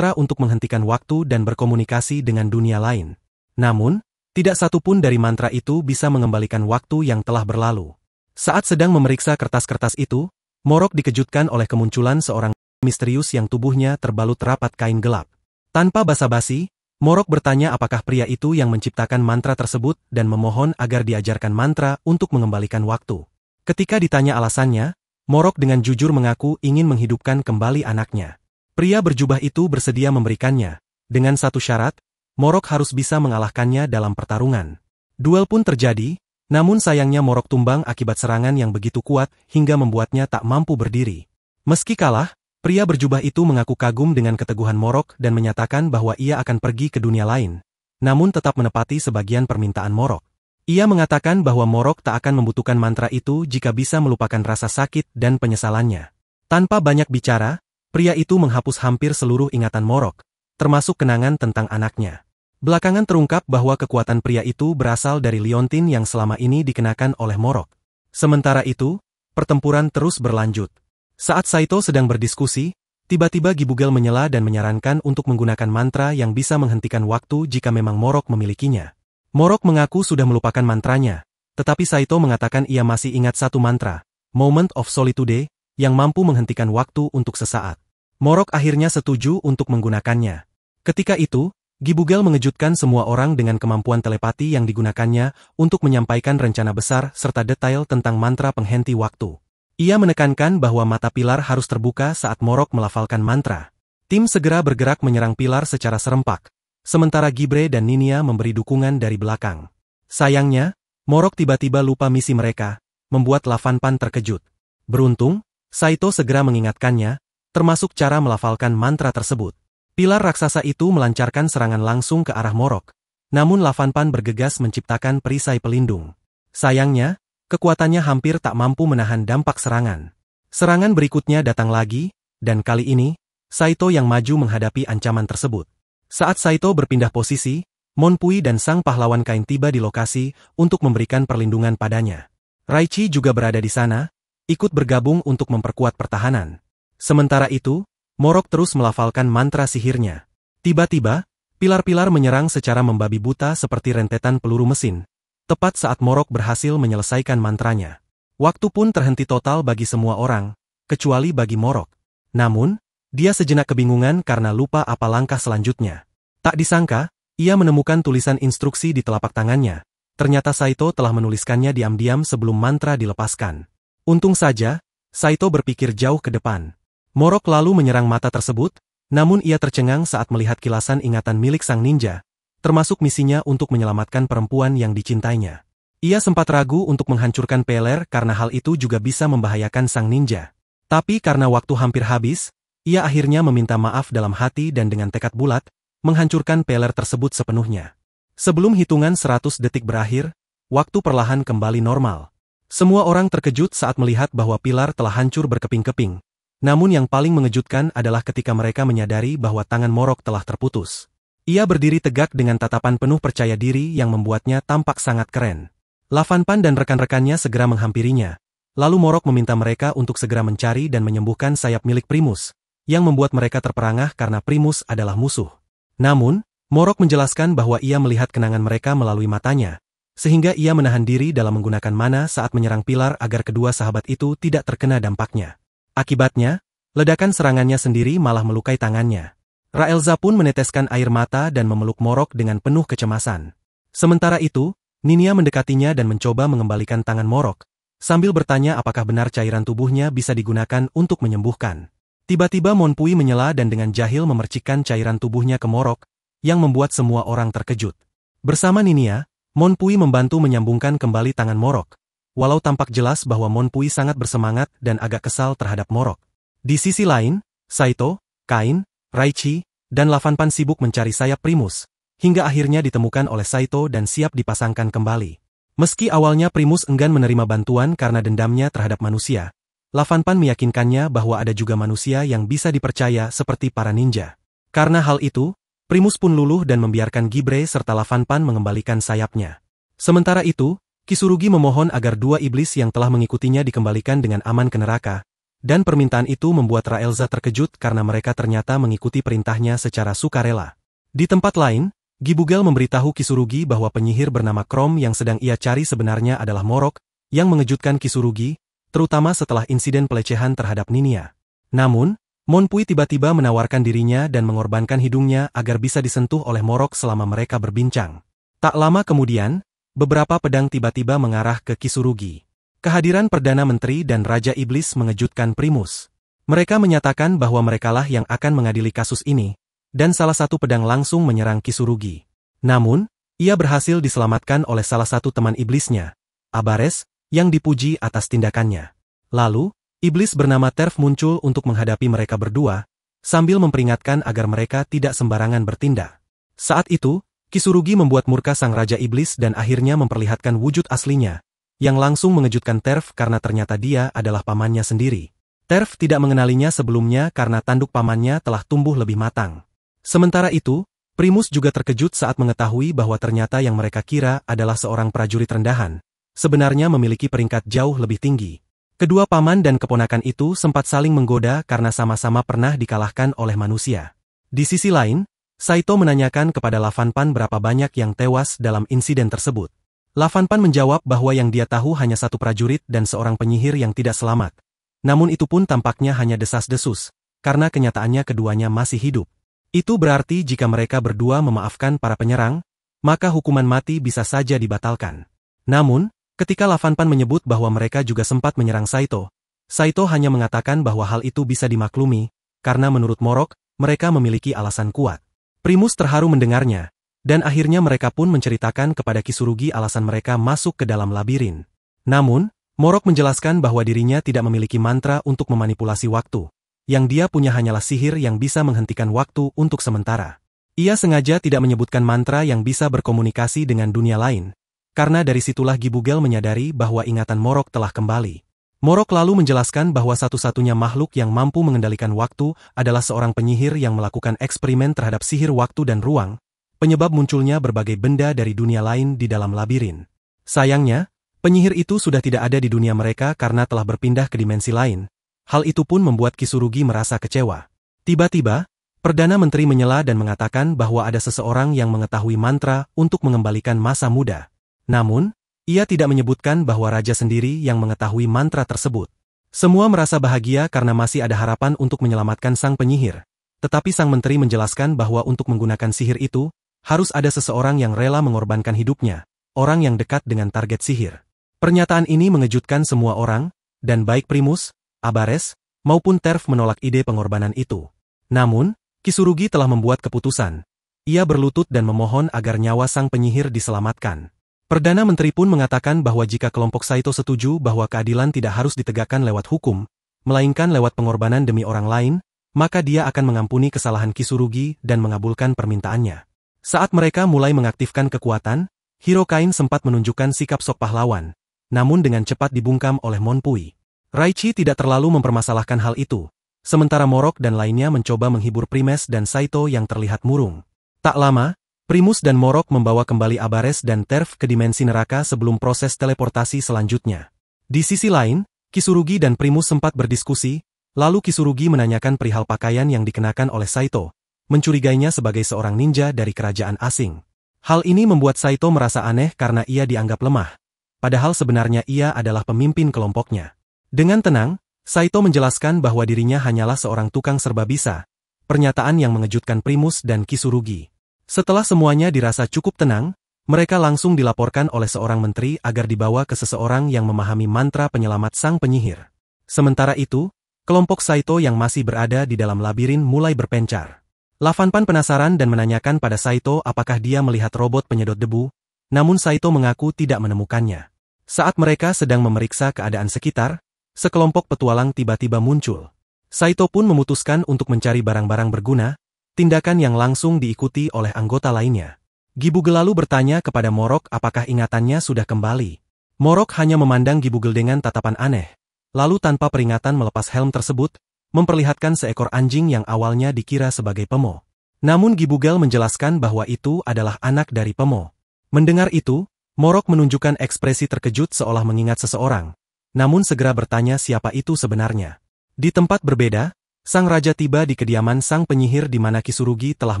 Speaker 1: untuk menghentikan waktu dan berkomunikasi dengan dunia lain. Namun, tidak satu pun dari mantra itu bisa mengembalikan waktu yang telah berlalu. Saat sedang memeriksa kertas-kertas itu, Morok dikejutkan oleh kemunculan seorang misterius yang tubuhnya terbalut rapat kain gelap. Tanpa basa-basi, Morok bertanya apakah pria itu yang menciptakan mantra tersebut dan memohon agar diajarkan mantra untuk mengembalikan waktu. Ketika ditanya alasannya, Morok dengan jujur mengaku ingin menghidupkan kembali anaknya. Pria berjubah itu bersedia memberikannya. Dengan satu syarat, Morok harus bisa mengalahkannya dalam pertarungan. Duel pun terjadi, namun sayangnya Morok tumbang akibat serangan yang begitu kuat hingga membuatnya tak mampu berdiri. Meski kalah, pria berjubah itu mengaku kagum dengan keteguhan Morok dan menyatakan bahwa ia akan pergi ke dunia lain, namun tetap menepati sebagian permintaan Morok. Ia mengatakan bahwa Morok tak akan membutuhkan mantra itu jika bisa melupakan rasa sakit dan penyesalannya. Tanpa banyak bicara, pria itu menghapus hampir seluruh ingatan Morok, termasuk kenangan tentang anaknya. Belakangan terungkap bahwa kekuatan pria itu berasal dari liontin yang selama ini dikenakan oleh Morok. Sementara itu, pertempuran terus berlanjut. Saat Saito sedang berdiskusi, tiba-tiba Gibugel menyela dan menyarankan untuk menggunakan mantra yang bisa menghentikan waktu jika memang Morok memilikinya. Morok mengaku sudah melupakan mantranya, tetapi Saito mengatakan ia masih ingat satu mantra, Moment of Solitude, yang mampu menghentikan waktu untuk sesaat. Morok akhirnya setuju untuk menggunakannya. Ketika itu, Gibugel mengejutkan semua orang dengan kemampuan telepati yang digunakannya untuk menyampaikan rencana besar serta detail tentang mantra penghenti waktu. Ia menekankan bahwa mata pilar harus terbuka saat Morok melafalkan mantra. Tim segera bergerak menyerang pilar secara serempak, sementara Gibre dan Ninia memberi dukungan dari belakang. Sayangnya, Morok tiba-tiba lupa misi mereka, membuat Lavanpan terkejut. Beruntung, Saito segera mengingatkannya, termasuk cara melafalkan mantra tersebut. Pilar raksasa itu melancarkan serangan langsung ke arah Morok, namun Lavanpan bergegas menciptakan perisai pelindung. Sayangnya, kekuatannya hampir tak mampu menahan dampak serangan. Serangan berikutnya datang lagi, dan kali ini, Saito yang maju menghadapi ancaman tersebut. Saat Saito berpindah posisi, Monpui dan sang pahlawan kain tiba di lokasi untuk memberikan perlindungan padanya. Raichi juga berada di sana, ikut bergabung untuk memperkuat pertahanan. Sementara itu, Morok terus melafalkan mantra sihirnya. Tiba-tiba, pilar-pilar menyerang secara membabi buta seperti rentetan peluru mesin, tepat saat Morok berhasil menyelesaikan mantranya. Waktu pun terhenti total bagi semua orang, kecuali bagi Morok. Namun, dia sejenak kebingungan karena lupa apa langkah selanjutnya. Tak disangka, ia menemukan tulisan instruksi di telapak tangannya. Ternyata Saito telah menuliskannya diam-diam sebelum mantra dilepaskan. Untung saja, Saito berpikir jauh ke depan. Morok lalu menyerang mata tersebut, namun ia tercengang saat melihat kilasan ingatan milik sang ninja, termasuk misinya untuk menyelamatkan perempuan yang dicintainya. Ia sempat ragu untuk menghancurkan peler karena hal itu juga bisa membahayakan sang ninja. Tapi karena waktu hampir habis, ia akhirnya meminta maaf dalam hati dan dengan tekad bulat, menghancurkan peler tersebut sepenuhnya. Sebelum hitungan 100 detik berakhir, waktu perlahan kembali normal. Semua orang terkejut saat melihat bahwa pilar telah hancur berkeping-keping. Namun yang paling mengejutkan adalah ketika mereka menyadari bahwa tangan Morok telah terputus. Ia berdiri tegak dengan tatapan penuh percaya diri yang membuatnya tampak sangat keren. Lavanpan dan rekan-rekannya segera menghampirinya. Lalu Morok meminta mereka untuk segera mencari dan menyembuhkan sayap milik Primus, yang membuat mereka terperangah karena Primus adalah musuh. Namun, Morok menjelaskan bahwa ia melihat kenangan mereka melalui matanya, sehingga ia menahan diri dalam menggunakan mana saat menyerang pilar agar kedua sahabat itu tidak terkena dampaknya. Akibatnya, ledakan serangannya sendiri malah melukai tangannya. Raelza pun meneteskan air mata dan memeluk Morok dengan penuh kecemasan. Sementara itu, Ninia mendekatinya dan mencoba mengembalikan tangan Morok, sambil bertanya apakah benar cairan tubuhnya bisa digunakan untuk menyembuhkan. Tiba-tiba Monpui menyela dan dengan jahil memercikkan cairan tubuhnya ke Morok, yang membuat semua orang terkejut. Bersama Ninia, Monpui membantu menyambungkan kembali tangan Morok, walau tampak jelas bahwa Monpui sangat bersemangat dan agak kesal terhadap Morok. Di sisi lain, Saito, Kain, Raichi, dan Lavanpan sibuk mencari sayap Primus, hingga akhirnya ditemukan oleh Saito dan siap dipasangkan kembali. Meski awalnya Primus enggan menerima bantuan karena dendamnya terhadap manusia, Lavanpan meyakinkannya bahwa ada juga manusia yang bisa dipercaya seperti para ninja. Karena hal itu, Primus pun luluh dan membiarkan Gibre serta Lavanpan mengembalikan sayapnya. Sementara itu, Kisurugi memohon agar dua iblis yang telah mengikutinya dikembalikan dengan aman ke neraka, dan permintaan itu membuat Raelza terkejut karena mereka ternyata mengikuti perintahnya secara sukarela. Di tempat lain, Gibugel memberitahu Kisurugi bahwa penyihir bernama Krom yang sedang ia cari sebenarnya adalah Morok, yang mengejutkan Kisurugi, terutama setelah insiden pelecehan terhadap Ninia. Namun, Monpui tiba-tiba menawarkan dirinya dan mengorbankan hidungnya agar bisa disentuh oleh Morok selama mereka berbincang. Tak lama kemudian, beberapa pedang tiba-tiba mengarah ke Kisurugi. Kehadiran Perdana Menteri dan Raja Iblis mengejutkan Primus. Mereka menyatakan bahwa merekalah yang akan mengadili kasus ini, dan salah satu pedang langsung menyerang Kisurugi. Namun, ia berhasil diselamatkan oleh salah satu teman iblisnya, Abares, yang dipuji atas tindakannya. Lalu, iblis bernama Terf muncul untuk menghadapi mereka berdua, sambil memperingatkan agar mereka tidak sembarangan bertindak. Saat itu, Kisurugi membuat murka sang Raja Iblis dan akhirnya memperlihatkan wujud aslinya, yang langsung mengejutkan Terf karena ternyata dia adalah pamannya sendiri. Terf tidak mengenalinya sebelumnya karena tanduk pamannya telah tumbuh lebih matang. Sementara itu, Primus juga terkejut saat mengetahui bahwa ternyata yang mereka kira adalah seorang prajurit rendahan, sebenarnya memiliki peringkat jauh lebih tinggi. Kedua paman dan keponakan itu sempat saling menggoda karena sama-sama pernah dikalahkan oleh manusia. Di sisi lain, Saito menanyakan kepada Lavanpan berapa banyak yang tewas dalam insiden tersebut. Lavanpan menjawab bahwa yang dia tahu hanya satu prajurit dan seorang penyihir yang tidak selamat. Namun itu pun tampaknya hanya desas-desus, karena kenyataannya keduanya masih hidup. Itu berarti jika mereka berdua memaafkan para penyerang, maka hukuman mati bisa saja dibatalkan. Namun, ketika Lavanpan menyebut bahwa mereka juga sempat menyerang Saito, Saito hanya mengatakan bahwa hal itu bisa dimaklumi, karena menurut Morok, mereka memiliki alasan kuat. Primus terharu mendengarnya, dan akhirnya mereka pun menceritakan kepada Kisurugi alasan mereka masuk ke dalam labirin. Namun, Morok menjelaskan bahwa dirinya tidak memiliki mantra untuk memanipulasi waktu. Yang dia punya hanyalah sihir yang bisa menghentikan waktu untuk sementara. Ia sengaja tidak menyebutkan mantra yang bisa berkomunikasi dengan dunia lain, karena dari situlah Gibugel menyadari bahwa ingatan Morok telah kembali. Morok lalu menjelaskan bahwa satu-satunya makhluk yang mampu mengendalikan waktu adalah seorang penyihir yang melakukan eksperimen terhadap sihir waktu dan ruang, penyebab munculnya berbagai benda dari dunia lain di dalam labirin. Sayangnya, penyihir itu sudah tidak ada di dunia mereka karena telah berpindah ke dimensi lain. Hal itu pun membuat Kisurugi merasa kecewa. Tiba-tiba, Perdana Menteri menyela dan mengatakan bahwa ada seseorang yang mengetahui mantra untuk mengembalikan masa muda. Namun, ia tidak menyebutkan bahwa raja sendiri yang mengetahui mantra tersebut. Semua merasa bahagia karena masih ada harapan untuk menyelamatkan sang penyihir. Tetapi sang menteri menjelaskan bahwa untuk menggunakan sihir itu, harus ada seseorang yang rela mengorbankan hidupnya, orang yang dekat dengan target sihir. Pernyataan ini mengejutkan semua orang, dan baik Primus, Abares, maupun Terf menolak ide pengorbanan itu. Namun, Kisurugi telah membuat keputusan. Ia berlutut dan memohon agar nyawa sang penyihir diselamatkan. Perdana Menteri pun mengatakan bahwa jika kelompok Saito setuju bahwa keadilan tidak harus ditegakkan lewat hukum, melainkan lewat pengorbanan demi orang lain, maka dia akan mengampuni kesalahan Kisurugi dan mengabulkan permintaannya. Saat mereka mulai mengaktifkan kekuatan, Hirokain sempat menunjukkan sikap sok pahlawan, namun dengan cepat dibungkam oleh Monpui. Raichi tidak terlalu mempermasalahkan hal itu. Sementara Morok dan lainnya mencoba menghibur Primes dan Saito yang terlihat murung. Tak lama, Primus dan Morok membawa kembali Abares dan Terf ke dimensi neraka sebelum proses teleportasi selanjutnya. Di sisi lain, Kisurugi dan Primus sempat berdiskusi, lalu Kisurugi menanyakan perihal pakaian yang dikenakan oleh Saito, mencurigainya sebagai seorang ninja dari kerajaan asing. Hal ini membuat Saito merasa aneh karena ia dianggap lemah, padahal sebenarnya ia adalah pemimpin kelompoknya. Dengan tenang, Saito menjelaskan bahwa dirinya hanyalah seorang tukang serba bisa, pernyataan yang mengejutkan Primus dan Kisurugi. Setelah semuanya dirasa cukup tenang, mereka langsung dilaporkan oleh seorang menteri agar dibawa ke seseorang yang memahami mantra penyelamat sang penyihir. Sementara itu, kelompok Saito yang masih berada di dalam labirin mulai berpencar. Lavanpan penasaran dan menanyakan pada Saito apakah dia melihat robot penyedot debu, namun Saito mengaku tidak menemukannya. Saat mereka sedang memeriksa keadaan sekitar, sekelompok petualang tiba-tiba muncul. Saito pun memutuskan untuk mencari barang-barang berguna, tindakan yang langsung diikuti oleh anggota lainnya. Gibugel lalu bertanya kepada Morok apakah ingatannya sudah kembali. Morok hanya memandang Gibugel dengan tatapan aneh, lalu tanpa peringatan melepas helm tersebut, memperlihatkan seekor anjing yang awalnya dikira sebagai Pemo. Namun Gibugel menjelaskan bahwa itu adalah anak dari Pemo. Mendengar itu, Morok menunjukkan ekspresi terkejut seolah mengingat seseorang, namun segera bertanya siapa itu sebenarnya. Di tempat berbeda, sang raja tiba di kediaman sang penyihir di mana Kisurugi telah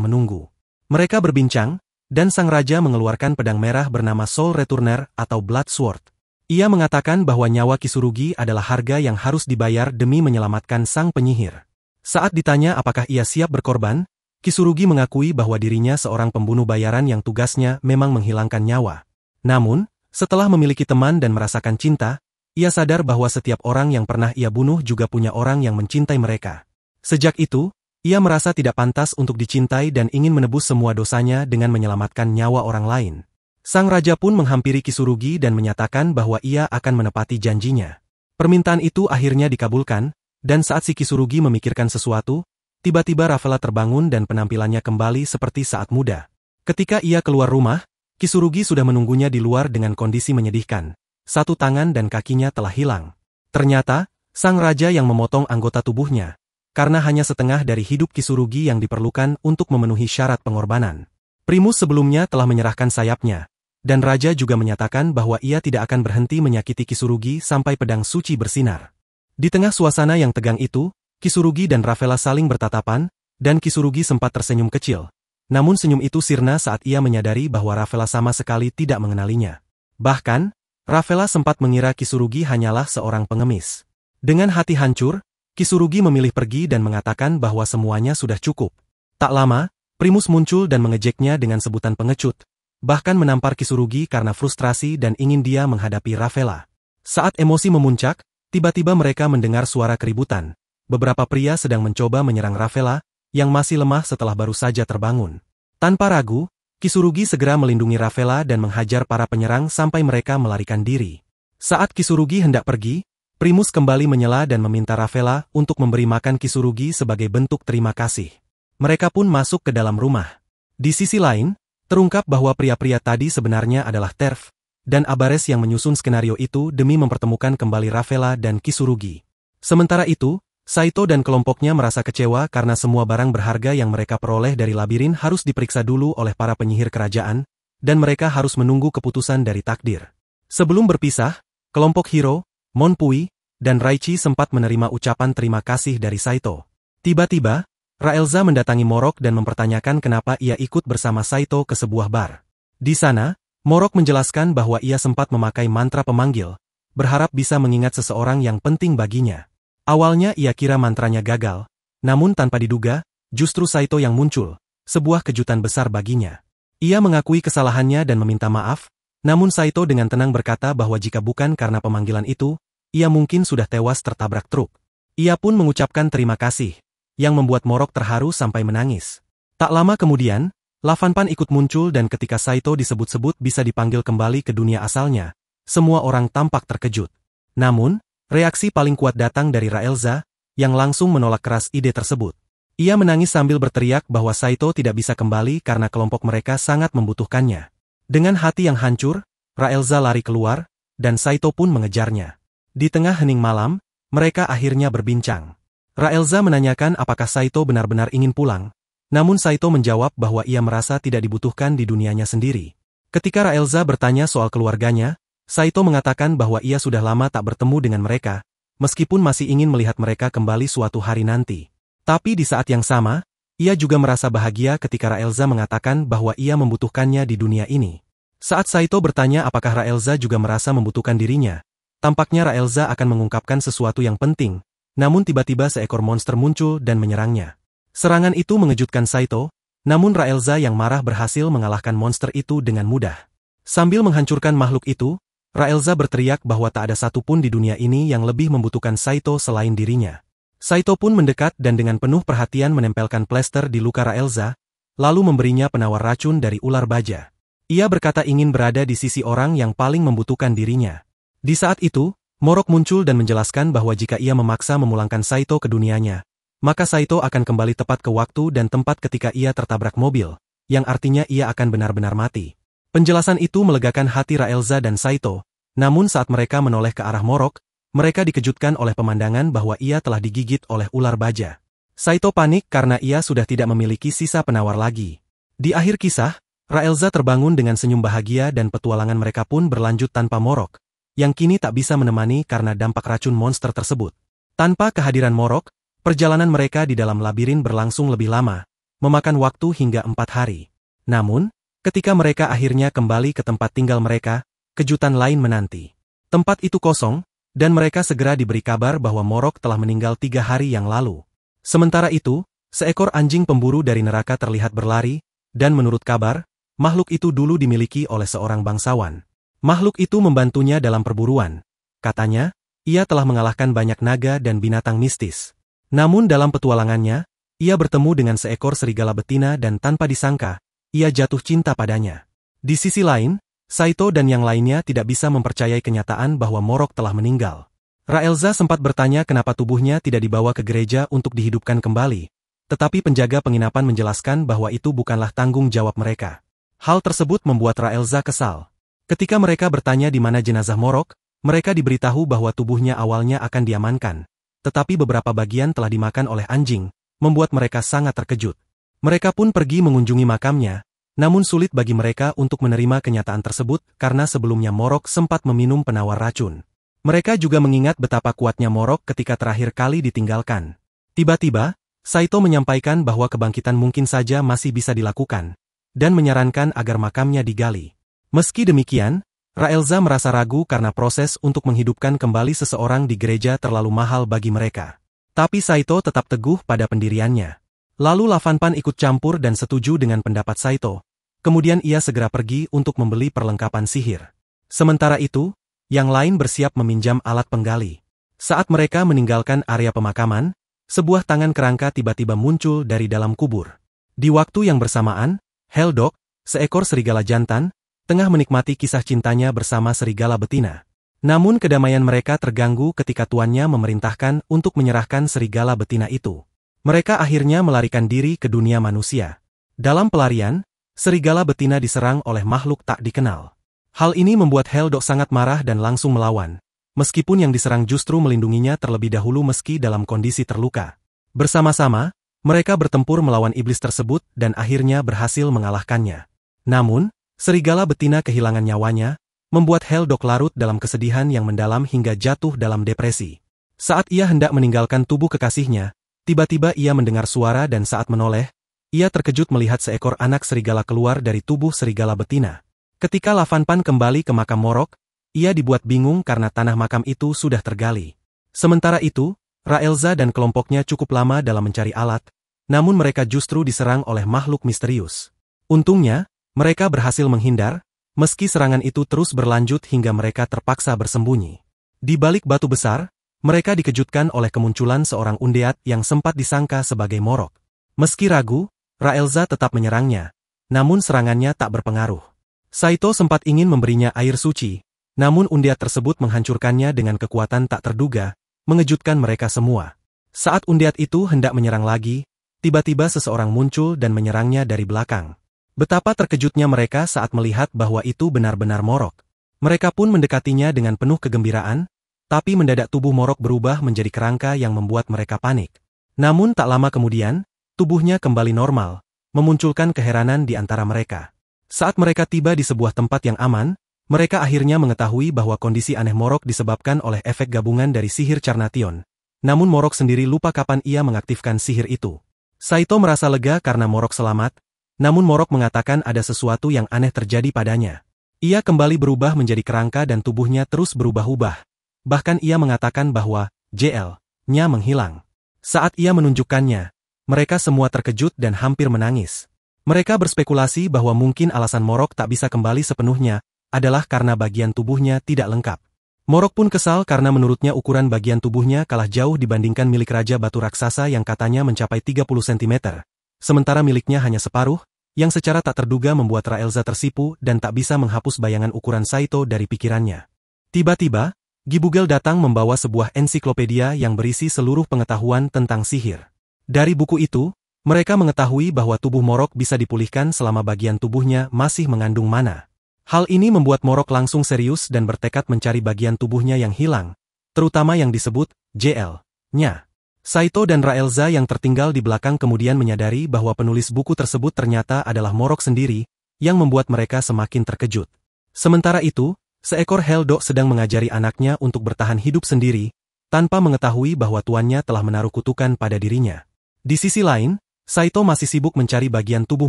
Speaker 1: menunggu. Mereka berbincang, dan sang raja mengeluarkan pedang merah bernama Soul Returner atau Blood Sword. Ia mengatakan bahwa nyawa Kisurugi adalah harga yang harus dibayar demi menyelamatkan sang penyihir. Saat ditanya apakah ia siap berkorban, Kisurugi mengakui bahwa dirinya seorang pembunuh bayaran yang tugasnya memang menghilangkan nyawa. Namun, setelah memiliki teman dan merasakan cinta, ia sadar bahwa setiap orang yang pernah ia bunuh juga punya orang yang mencintai mereka. Sejak itu, ia merasa tidak pantas untuk dicintai dan ingin menebus semua dosanya dengan menyelamatkan nyawa orang lain. Sang raja pun menghampiri Kisurugi dan menyatakan bahwa ia akan menepati janjinya. Permintaan itu akhirnya dikabulkan, dan saat si Kisurugi memikirkan sesuatu, tiba-tiba Ravela terbangun dan penampilannya kembali seperti saat muda. Ketika ia keluar rumah, Kisurugi sudah menunggunya di luar dengan kondisi menyedihkan. Satu tangan dan kakinya telah hilang. Ternyata, sang raja yang memotong anggota tubuhnya, karena hanya setengah dari hidup Kisurugi yang diperlukan untuk memenuhi syarat pengorbanan. Primus sebelumnya telah menyerahkan sayapnya, dan raja juga menyatakan bahwa ia tidak akan berhenti menyakiti Kisurugi sampai pedang suci bersinar. Di tengah suasana yang tegang itu, Kisurugi dan Ravela saling bertatapan, dan Kisurugi sempat tersenyum kecil. Namun senyum itu sirna saat ia menyadari bahwa Ravela sama sekali tidak mengenalinya. Bahkan, Ravela sempat mengira Kisurugi hanyalah seorang pengemis. Dengan hati hancur, Kisurugi memilih pergi dan mengatakan bahwa semuanya sudah cukup. Tak lama, Primus muncul dan mengejeknya dengan sebutan pengecut, bahkan menampar Kisurugi karena frustrasi dan ingin dia menghadapi Ravela. Saat emosi memuncak, tiba-tiba mereka mendengar suara keributan. Beberapa pria sedang mencoba menyerang Ravela, yang masih lemah setelah baru saja terbangun. Tanpa ragu, Kisurugi segera melindungi Ravela dan menghajar para penyerang sampai mereka melarikan diri. Saat Kisurugi hendak pergi, Primus kembali menyela dan meminta Ravela untuk memberi makan Kisurugi sebagai bentuk terima kasih. Mereka pun masuk ke dalam rumah. Di sisi lain, terungkap bahwa pria-pria tadi sebenarnya adalah TERF, dan Abares yang menyusun skenario itu demi mempertemukan kembali Rafaela dan Kisurugi. Sementara itu, Saito dan kelompoknya merasa kecewa karena semua barang berharga yang mereka peroleh dari labirin harus diperiksa dulu oleh para penyihir kerajaan, dan mereka harus menunggu keputusan dari takdir. Sebelum berpisah, kelompok Hiro, Monpui, dan Raichi sempat menerima ucapan terima kasih dari Saito. Tiba-tiba, Raelza mendatangi Morok dan mempertanyakan kenapa ia ikut bersama Saito ke sebuah bar. Di sana, Morok menjelaskan bahwa ia sempat memakai mantra pemanggil, berharap bisa mengingat seseorang yang penting baginya. Awalnya ia kira mantranya gagal, namun tanpa diduga, justru Saito yang muncul, sebuah kejutan besar baginya. Ia mengakui kesalahannya dan meminta maaf, namun Saito dengan tenang berkata bahwa jika bukan karena pemanggilan itu, ia mungkin sudah tewas tertabrak truk. Ia pun mengucapkan terima kasih, yang membuat Morok terharu sampai menangis. Tak lama kemudian, Lavanpan ikut muncul dan ketika Saito disebut-sebut bisa dipanggil kembali ke dunia asalnya, semua orang tampak terkejut. Namun, reaksi paling kuat datang dari Raelza, yang langsung menolak keras ide tersebut. Ia menangis sambil berteriak bahwa Saito tidak bisa kembali karena kelompok mereka sangat membutuhkannya. Dengan hati yang hancur, Raelza lari keluar, dan Saito pun mengejarnya. Di tengah hening malam, mereka akhirnya berbincang. Raelza menanyakan apakah Saito benar-benar ingin pulang, namun Saito menjawab bahwa ia merasa tidak dibutuhkan di dunianya sendiri. Ketika Raelza bertanya soal keluarganya, Saito mengatakan bahwa ia sudah lama tak bertemu dengan mereka, meskipun masih ingin melihat mereka kembali suatu hari nanti. Tapi di saat yang sama, ia juga merasa bahagia ketika Raelza mengatakan bahwa ia membutuhkannya di dunia ini. Saat Saito bertanya apakah Raelza juga merasa membutuhkan dirinya, tampaknya Raelza akan mengungkapkan sesuatu yang penting, namun tiba-tiba seekor monster muncul dan menyerangnya. Serangan itu mengejutkan Saito, namun Raelza yang marah berhasil mengalahkan monster itu dengan mudah. Sambil menghancurkan makhluk itu, Raelza berteriak bahwa tak ada satupun di dunia ini yang lebih membutuhkan Saito selain dirinya. Saito pun mendekat dan dengan penuh perhatian menempelkan plester di luka Raelza, lalu memberinya penawar racun dari ular baja. Ia berkata ingin berada di sisi orang yang paling membutuhkan dirinya. Di saat itu, Morok muncul dan menjelaskan bahwa jika ia memaksa memulangkan Saito ke dunianya, maka Saito akan kembali tepat ke waktu dan tempat ketika ia tertabrak mobil, yang artinya ia akan benar-benar mati. Penjelasan itu melegakan hati Raelza dan Saito, namun saat mereka menoleh ke arah Morok, mereka dikejutkan oleh pemandangan bahwa ia telah digigit oleh ular baja. Saito panik karena ia sudah tidak memiliki sisa penawar lagi. Di akhir kisah, Raelza terbangun dengan senyum bahagia dan petualangan mereka pun berlanjut tanpa Morok, yang kini tak bisa menemani karena dampak racun monster tersebut. Tanpa kehadiran Morok, perjalanan mereka di dalam labirin berlangsung lebih lama, memakan waktu hingga 4 hari. Namun, ketika mereka akhirnya kembali ke tempat tinggal mereka, kejutan lain menanti. Tempat itu kosong, dan mereka segera diberi kabar bahwa Morok telah meninggal 3 hari yang lalu. Sementara itu, seekor anjing pemburu dari neraka terlihat berlari, dan menurut kabar, makhluk itu dulu dimiliki oleh seorang bangsawan. Makhluk itu membantunya dalam perburuan. Katanya, ia telah mengalahkan banyak naga dan binatang mistis. Namun dalam petualangannya, ia bertemu dengan seekor serigala betina dan tanpa disangka, ia jatuh cinta padanya. Di sisi lain, Saito dan yang lainnya tidak bisa mempercayai kenyataan bahwa Morok telah meninggal. Raelza sempat bertanya kenapa tubuhnya tidak dibawa ke gereja untuk dihidupkan kembali, tetapi penjaga penginapan menjelaskan bahwa itu bukanlah tanggung jawab mereka. Hal tersebut membuat Raelza kesal. Ketika mereka bertanya di mana jenazah Morok, mereka diberitahu bahwa tubuhnya awalnya akan diamankan, tetapi beberapa bagian telah dimakan oleh anjing, membuat mereka sangat terkejut. Mereka pun pergi mengunjungi makamnya, namun sulit bagi mereka untuk menerima kenyataan tersebut karena sebelumnya Morok sempat meminum penawar racun. Mereka juga mengingat betapa kuatnya Morok ketika terakhir kali ditinggalkan. Tiba-tiba, Saito menyampaikan bahwa kebangkitan mungkin saja masih bisa dilakukan, dan menyarankan agar makamnya digali. Meski demikian, Raelza merasa ragu karena proses untuk menghidupkan kembali seseorang di gereja terlalu mahal bagi mereka. Tapi Saito tetap teguh pada pendiriannya. Lalu Lavanpan ikut campur dan setuju dengan pendapat Saito. Kemudian ia segera pergi untuk membeli perlengkapan sihir. Sementara itu, yang lain bersiap meminjam alat penggali. Saat mereka meninggalkan area pemakaman, sebuah tangan kerangka tiba-tiba muncul dari dalam kubur. Di waktu yang bersamaan, Heldok, seekor serigala jantan, tengah menikmati kisah cintanya bersama serigala betina. Namun kedamaian mereka terganggu ketika tuannya memerintahkan untuk menyerahkan serigala betina itu. Mereka akhirnya melarikan diri ke dunia manusia. Dalam pelarian, serigala betina diserang oleh makhluk tak dikenal. Hal ini membuat Heldok sangat marah dan langsung melawan, meskipun yang diserang justru melindunginya terlebih dahulu meski dalam kondisi terluka. Bersama-sama, mereka bertempur melawan iblis tersebut dan akhirnya berhasil mengalahkannya. Namun, serigala betina kehilangan nyawanya, membuat Heldok larut dalam kesedihan yang mendalam hingga jatuh dalam depresi. Saat ia hendak meninggalkan tubuh kekasihnya, tiba-tiba ia mendengar suara dan saat menoleh, ia terkejut melihat seekor anak serigala keluar dari tubuh serigala betina. Ketika Lavanpan kembali ke makam Morok, ia dibuat bingung karena tanah makam itu sudah tergali. Sementara itu, Raelza dan kelompoknya cukup lama dalam mencari alat, namun mereka justru diserang oleh makhluk misterius. Untungnya, mereka berhasil menghindar, meski serangan itu terus berlanjut hingga mereka terpaksa bersembunyi. Di balik batu besar, mereka dikejutkan oleh kemunculan seorang undead yang sempat disangka sebagai Morok. Meski ragu, Raelza tetap menyerangnya, namun serangannya tak berpengaruh. Saito sempat ingin memberinya air suci, namun undead tersebut menghancurkannya dengan kekuatan tak terduga, mengejutkan mereka semua. Saat undead itu hendak menyerang lagi, tiba-tiba seseorang muncul dan menyerangnya dari belakang. Betapa terkejutnya mereka saat melihat bahwa itu benar-benar Morok. Mereka pun mendekatinya dengan penuh kegembiraan, tapi mendadak tubuh Morok berubah menjadi kerangka yang membuat mereka panik. Namun tak lama kemudian, tubuhnya kembali normal, memunculkan keheranan di antara mereka. Saat mereka tiba di sebuah tempat yang aman, mereka akhirnya mengetahui bahwa kondisi aneh Morok disebabkan oleh efek gabungan dari sihir Carnation. Namun Morok sendiri lupa kapan ia mengaktifkan sihir itu. Saito merasa lega karena Morok selamat, namun Morok mengatakan ada sesuatu yang aneh terjadi padanya. Ia kembali berubah menjadi kerangka dan tubuhnya terus berubah-ubah. Bahkan ia mengatakan bahwa JL-nya menghilang. Saat ia menunjukkannya, mereka semua terkejut dan hampir menangis. Mereka berspekulasi bahwa mungkin alasan Morok tak bisa kembali sepenuhnya adalah karena bagian tubuhnya tidak lengkap. Morok pun kesal karena menurutnya ukuran bagian tubuhnya kalah jauh dibandingkan milik Raja Batu Raksasa yang katanya mencapai 30 cm. Sementara miliknya hanya separuh, yang secara tak terduga membuat Raelza tersipu dan tak bisa menghapus bayangan ukuran Saito dari pikirannya. Tiba-tiba, Gibugel datang membawa sebuah ensiklopedia yang berisi seluruh pengetahuan tentang sihir. Dari buku itu, mereka mengetahui bahwa tubuh Morok bisa dipulihkan selama bagian tubuhnya masih mengandung mana. Hal ini membuat Morok langsung serius dan bertekad mencari bagian tubuhnya yang hilang, terutama yang disebut JL-nya. Saito dan Raelza yang tertinggal di belakang kemudian menyadari bahwa penulis buku tersebut ternyata adalah Morok sendiri, yang membuat mereka semakin terkejut. Sementara itu, seekor Heldok sedang mengajari anaknya untuk bertahan hidup sendiri, tanpa mengetahui bahwa tuannya telah menaruh kutukan pada dirinya. Di sisi lain, Saito masih sibuk mencari bagian tubuh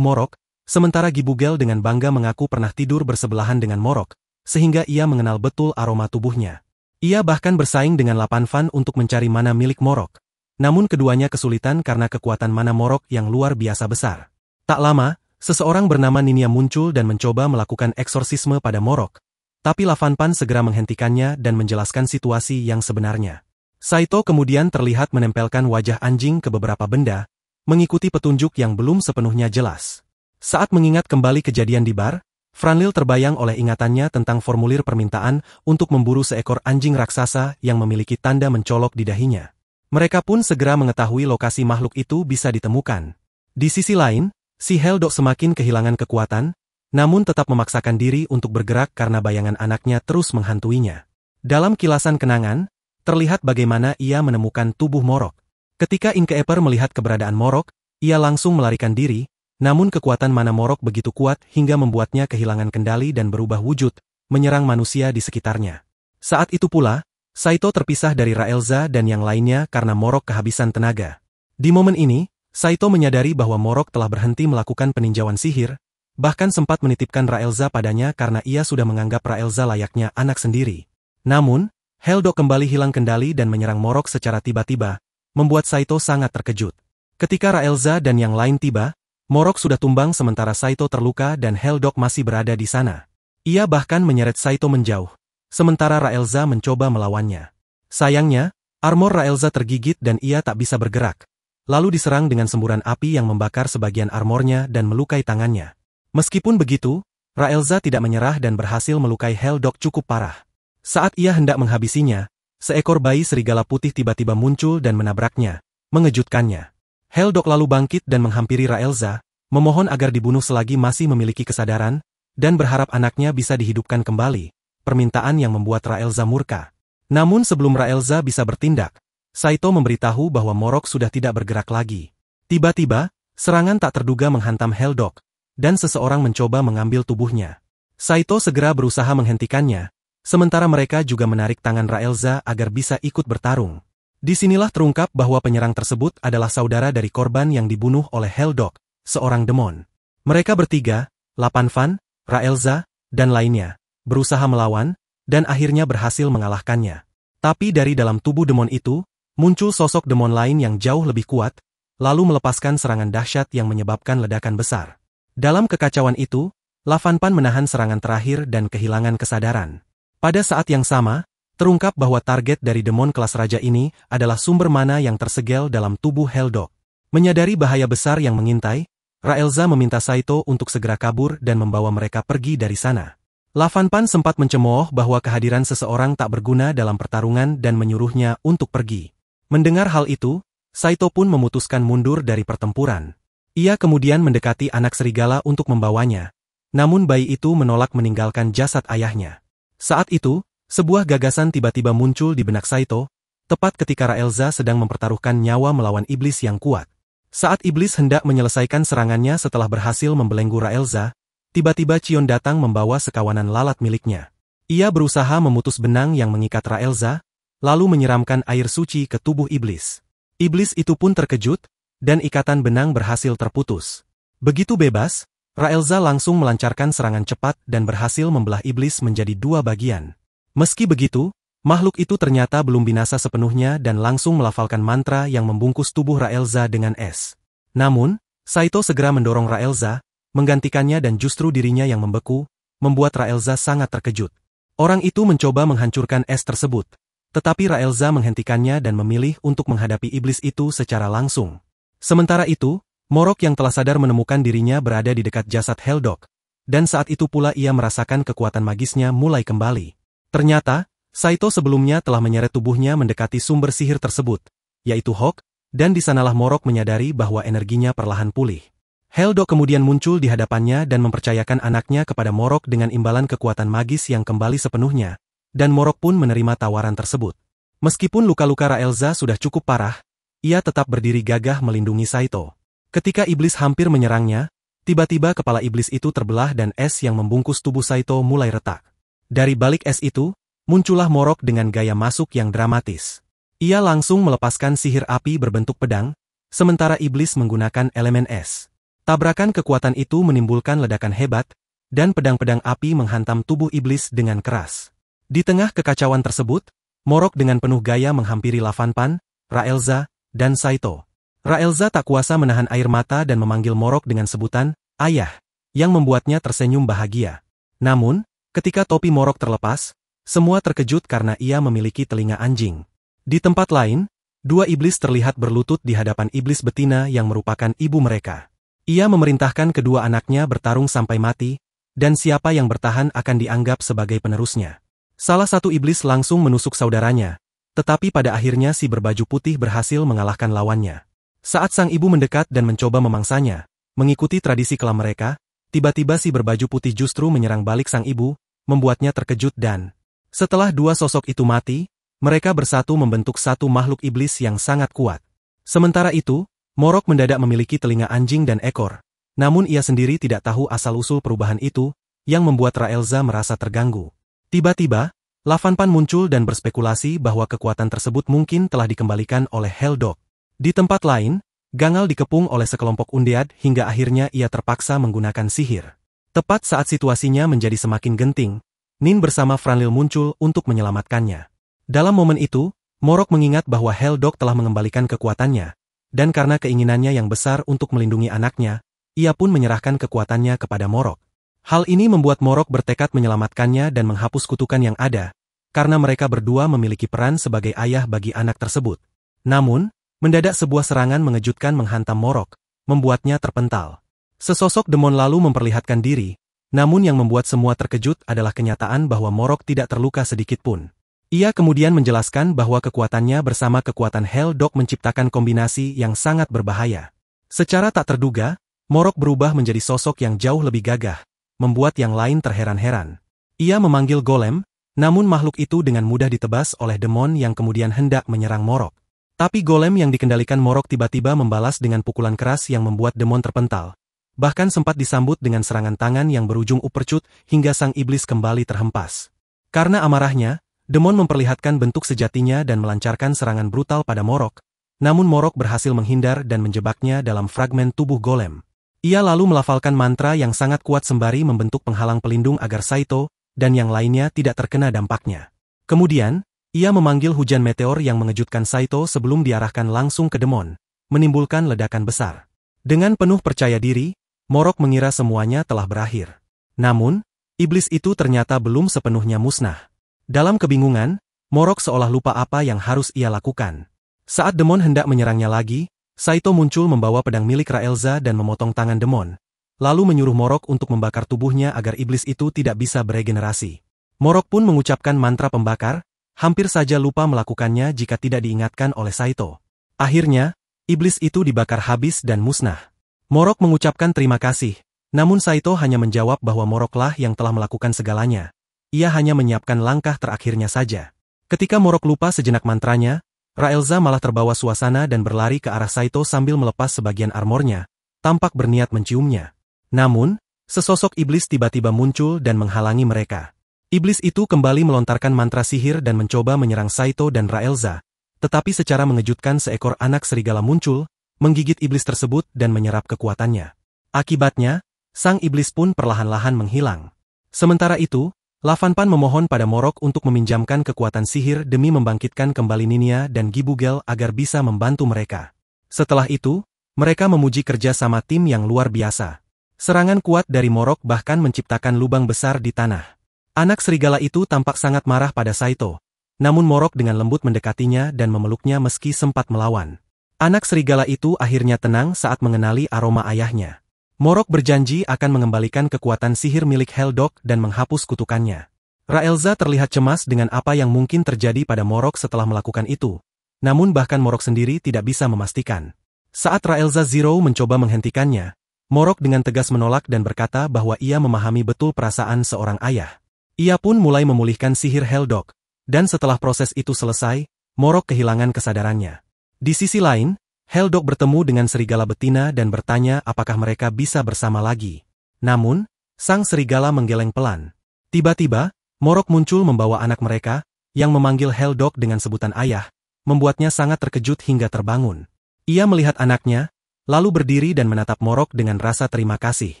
Speaker 1: Morok, sementara Gibugel dengan bangga mengaku pernah tidur bersebelahan dengan Morok, sehingga ia mengenal betul aroma tubuhnya. Ia bahkan bersaing dengan Lapanfan untuk mencari mana milik Morok. Namun keduanya kesulitan karena kekuatan mana Morok yang luar biasa besar. Tak lama, seseorang bernama Ninia muncul dan mencoba melakukan eksorsisme pada Morok, tapi Lavanpan segera menghentikannya dan menjelaskan situasi yang sebenarnya. Saito kemudian terlihat menempelkan wajah anjing ke beberapa benda, mengikuti petunjuk yang belum sepenuhnya jelas. Saat mengingat kembali kejadian di bar, Franlil terbayang oleh ingatannya tentang formulir permintaan untuk memburu seekor anjing raksasa yang memiliki tanda mencolok di dahinya. Mereka pun segera mengetahui lokasi makhluk itu bisa ditemukan. Di sisi lain, si Heldok semakin kehilangan kekuatan, namun tetap memaksakan diri untuk bergerak karena bayangan anaknya terus menghantuinya. Dalam kilasan kenangan, terlihat bagaimana ia menemukan tubuh Morok. Ketika Inkeeper melihat keberadaan Morok, ia langsung melarikan diri, namun kekuatan mana Morok begitu kuat hingga membuatnya kehilangan kendali dan berubah wujud, menyerang manusia di sekitarnya. Saat itu pula, Saito terpisah dari Raelza dan yang lainnya karena Morok kehabisan tenaga. Di momen ini, Saito menyadari bahwa Morok telah berhenti melakukan peninjauan sihir, bahkan sempat menitipkan Raelza padanya karena ia sudah menganggap Raelza layaknya anak sendiri. Namun, Heldok kembali hilang kendali dan menyerang Morok secara tiba-tiba, membuat Saito sangat terkejut. Ketika Raelza dan yang lain tiba, Morok sudah tumbang sementara Saito terluka dan Heldok masih berada di sana. Ia bahkan menyeret Saito menjauh, sementara Raelza mencoba melawannya. Sayangnya, armor Raelza tergigit dan ia tak bisa bergerak, lalu diserang dengan semburan api yang membakar sebagian armornya dan melukai tangannya. Meskipun begitu, Raelza tidak menyerah dan berhasil melukai Heldok cukup parah. Saat ia hendak menghabisinya, seekor bayi serigala putih tiba-tiba muncul dan menabraknya, mengejutkannya. Heldok lalu bangkit dan menghampiri Raelza, memohon agar dibunuh selagi masih memiliki kesadaran, dan berharap anaknya bisa dihidupkan kembali, permintaan yang membuat Raelza murka. Namun sebelum Raelza bisa bertindak, Saito memberitahu bahwa Morok sudah tidak bergerak lagi. Tiba-tiba, serangan tak terduga menghantam Helldog, dan seseorang mencoba mengambil tubuhnya. Saito segera berusaha menghentikannya, sementara mereka juga menarik tangan Raelza agar bisa ikut bertarung. Disinilah terungkap bahwa penyerang tersebut adalah saudara dari korban yang dibunuh oleh Helldog, seorang demon. Mereka bertiga, Lapanvan, Raelza, dan lainnya, berusaha melawan, dan akhirnya berhasil mengalahkannya. Tapi dari dalam tubuh demon itu, muncul sosok demon lain yang jauh lebih kuat, lalu melepaskan serangan dahsyat yang menyebabkan ledakan besar. Dalam kekacauan itu, Lapanvan menahan serangan terakhir dan kehilangan kesadaran. Pada saat yang sama, terungkap bahwa target dari demon kelas raja ini adalah sumber mana yang tersegel dalam tubuh Helldog. Menyadari bahaya besar yang mengintai, Raelza meminta Saito untuk segera kabur dan membawa mereka pergi dari sana. Lapanvan sempat mencemooh bahwa kehadiran seseorang tak berguna dalam pertarungan dan menyuruhnya untuk pergi. Mendengar hal itu, Saito pun memutuskan mundur dari pertempuran. Ia kemudian mendekati anak serigala untuk membawanya, namun bayi itu menolak meninggalkan jasad ayahnya. Saat itu, sebuah gagasan tiba-tiba muncul di benak Saito, tepat ketika Raelza sedang mempertaruhkan nyawa melawan iblis yang kuat. Saat iblis hendak menyelesaikan serangannya setelah berhasil membelenggu Raelza, tiba-tiba Chion datang membawa sekawanan lalat miliknya. Ia berusaha memutus benang yang mengikat Raelza, lalu menyiramkan air suci ke tubuh iblis. Iblis itu pun terkejut, dan ikatan benang berhasil terputus. Begitu bebas, Raelza langsung melancarkan serangan cepat dan berhasil membelah iblis menjadi dua bagian. Meski begitu, makhluk itu ternyata belum binasa sepenuhnya dan langsung melafalkan mantra yang membungkus tubuh Raelza dengan es. Namun, Saito segera mendorong Raelza, menggantikannya dan justru dirinya yang membeku, membuat Raelza sangat terkejut. Orang itu mencoba menghancurkan es tersebut, tetapi Raelza menghentikannya dan memilih untuk menghadapi iblis itu secara langsung. Sementara itu, Morok yang telah sadar menemukan dirinya berada di dekat jasad Helldog, dan saat itu pula ia merasakan kekuatan magisnya mulai kembali. Ternyata, Saito sebelumnya telah menyeret tubuhnya mendekati sumber sihir tersebut, yaitu Hok, dan di sanalah Morok menyadari bahwa energinya perlahan pulih. Helldog kemudian muncul di hadapannya dan mempercayakan anaknya kepada Morok dengan imbalan kekuatan magis yang kembali sepenuhnya, dan Morok pun menerima tawaran tersebut. Meskipun luka-luka Raelza sudah cukup parah, ia tetap berdiri gagah melindungi Saito. Ketika iblis hampir menyerangnya, tiba-tiba kepala iblis itu terbelah dan es yang membungkus tubuh Saito mulai retak. Dari balik es itu, muncullah Morok dengan gaya masuk yang dramatis. Ia langsung melepaskan sihir api berbentuk pedang, sementara iblis menggunakan elemen es. Tabrakan kekuatan itu menimbulkan ledakan hebat, dan pedang-pedang api menghantam tubuh iblis dengan keras. Di tengah kekacauan tersebut, Morok dengan penuh gaya menghampiri Lapanvan, Raelza, dan Saito. Raelza tak kuasa menahan air mata dan memanggil Morok dengan sebutan, "Ayah," yang membuatnya tersenyum bahagia. Namun, ketika topi Morok terlepas, semua terkejut karena ia memiliki telinga anjing. Di tempat lain, dua iblis terlihat berlutut di hadapan iblis betina yang merupakan ibu mereka. Ia memerintahkan kedua anaknya bertarung sampai mati, dan siapa yang bertahan akan dianggap sebagai penerusnya. Salah satu iblis langsung menusuk saudaranya, tetapi pada akhirnya si berbaju putih berhasil mengalahkan lawannya. Saat sang ibu mendekat dan mencoba memangsanya, mengikuti tradisi kelam mereka, tiba-tiba si berbaju putih justru menyerang balik sang ibu, membuatnya terkejut dan setelah dua sosok itu mati, mereka bersatu membentuk satu makhluk iblis yang sangat kuat. Sementara itu, Morok mendadak memiliki telinga anjing dan ekor, namun ia sendiri tidak tahu asal-usul perubahan itu, yang membuat Raelza merasa terganggu. Tiba-tiba, Lapanvan muncul dan berspekulasi bahwa kekuatan tersebut mungkin telah dikembalikan oleh Helldog. Di tempat lain, Gangal dikepung oleh sekelompok undead hingga akhirnya ia terpaksa menggunakan sihir. Tepat saat situasinya menjadi semakin genting, Nin bersama Franlil muncul untuk menyelamatkannya. Dalam momen itu, Morok mengingat bahwa Helldog telah mengembalikan kekuatannya, dan karena keinginannya yang besar untuk melindungi anaknya, ia pun menyerahkan kekuatannya kepada Morok. Hal ini membuat Morok bertekad menyelamatkannya dan menghapus kutukan yang ada, karena mereka berdua memiliki peran sebagai ayah bagi anak tersebut. Namun, mendadak sebuah serangan mengejutkan menghantam Morok, membuatnya terpental. Sesosok demon lalu memperlihatkan diri, namun yang membuat semua terkejut adalah kenyataan bahwa Morok tidak terluka sedikit pun. Ia kemudian menjelaskan bahwa kekuatannya bersama kekuatan Helldog menciptakan kombinasi yang sangat berbahaya. Secara tak terduga, Morok berubah menjadi sosok yang jauh lebih gagah, membuat yang lain terheran-heran. Ia memanggil golem, namun makhluk itu dengan mudah ditebas oleh demon yang kemudian hendak menyerang Morok. Tapi golem yang dikendalikan Morok tiba-tiba membalas dengan pukulan keras yang membuat demon terpental. Bahkan sempat disambut dengan serangan tangan yang berujung uppercut hingga sang iblis kembali terhempas. Karena amarahnya, demon memperlihatkan bentuk sejatinya dan melancarkan serangan brutal pada Morok. Namun Morok berhasil menghindar dan menjebaknya dalam fragmen tubuh golem. Ia lalu melafalkan mantra yang sangat kuat sembari membentuk penghalang pelindung agar Saito dan yang lainnya tidak terkena dampaknya. Kemudian, ia memanggil hujan meteor yang mengejutkan Saito sebelum diarahkan langsung ke demon, menimbulkan ledakan besar. Dengan penuh percaya diri, Morok mengira semuanya telah berakhir. Namun, iblis itu ternyata belum sepenuhnya musnah. Dalam kebingungan, Morok seolah lupa apa yang harus ia lakukan. Saat demon hendak menyerangnya lagi, Saito muncul membawa pedang milik Raelza dan memotong tangan demon, lalu menyuruh Morok untuk membakar tubuhnya agar iblis itu tidak bisa beregenerasi. Morok pun mengucapkan mantra pembakar, hampir saja lupa melakukannya jika tidak diingatkan oleh Saito. Akhirnya, iblis itu dibakar habis dan musnah. Morok mengucapkan terima kasih, namun Saito hanya menjawab bahwa Moroklah yang telah melakukan segalanya. Ia hanya menyiapkan langkah terakhirnya saja. Ketika Morok lupa sejenak mantranya, Raelza malah terbawa suasana dan berlari ke arah Saito sambil melepas sebagian armornya, tampak berniat menciumnya. Namun, sesosok iblis tiba-tiba muncul dan menghalangi mereka. Iblis itu kembali melontarkan mantra sihir dan mencoba menyerang Saito dan Raelza, tetapi secara mengejutkan seekor anak serigala muncul, menggigit iblis tersebut dan menyerap kekuatannya. Akibatnya, sang iblis pun perlahan-lahan menghilang. Sementara itu, Lavanpan memohon pada Morok untuk meminjamkan kekuatan sihir demi membangkitkan kembali Ninia dan Gibugel agar bisa membantu mereka. Setelah itu, mereka memuji kerja sama tim yang luar biasa. Serangan kuat dari Morok bahkan menciptakan lubang besar di tanah. Anak serigala itu tampak sangat marah pada Saito, namun Morok dengan lembut mendekatinya dan memeluknya meski sempat melawan. Anak serigala itu akhirnya tenang saat mengenali aroma ayahnya. Morok berjanji akan mengembalikan kekuatan sihir milik Helldock dan menghapus kutukannya. Raelza terlihat cemas dengan apa yang mungkin terjadi pada Morok setelah melakukan itu. Namun bahkan Morok sendiri tidak bisa memastikan. Saat Raelza Zero mencoba menghentikannya, Morok dengan tegas menolak dan berkata bahwa ia memahami betul perasaan seorang ayah. Ia pun mulai memulihkan sihir Helldock, dan setelah proses itu selesai, Morok kehilangan kesadarannya. Di sisi lain, Helldock bertemu dengan serigala betina dan bertanya apakah mereka bisa bersama lagi. Namun, sang serigala menggeleng pelan. Tiba-tiba, Morok muncul membawa anak mereka, yang memanggil Helldock dengan sebutan ayah, membuatnya sangat terkejut hingga terbangun. Ia melihat anaknya, lalu berdiri dan menatap Morok dengan rasa terima kasih.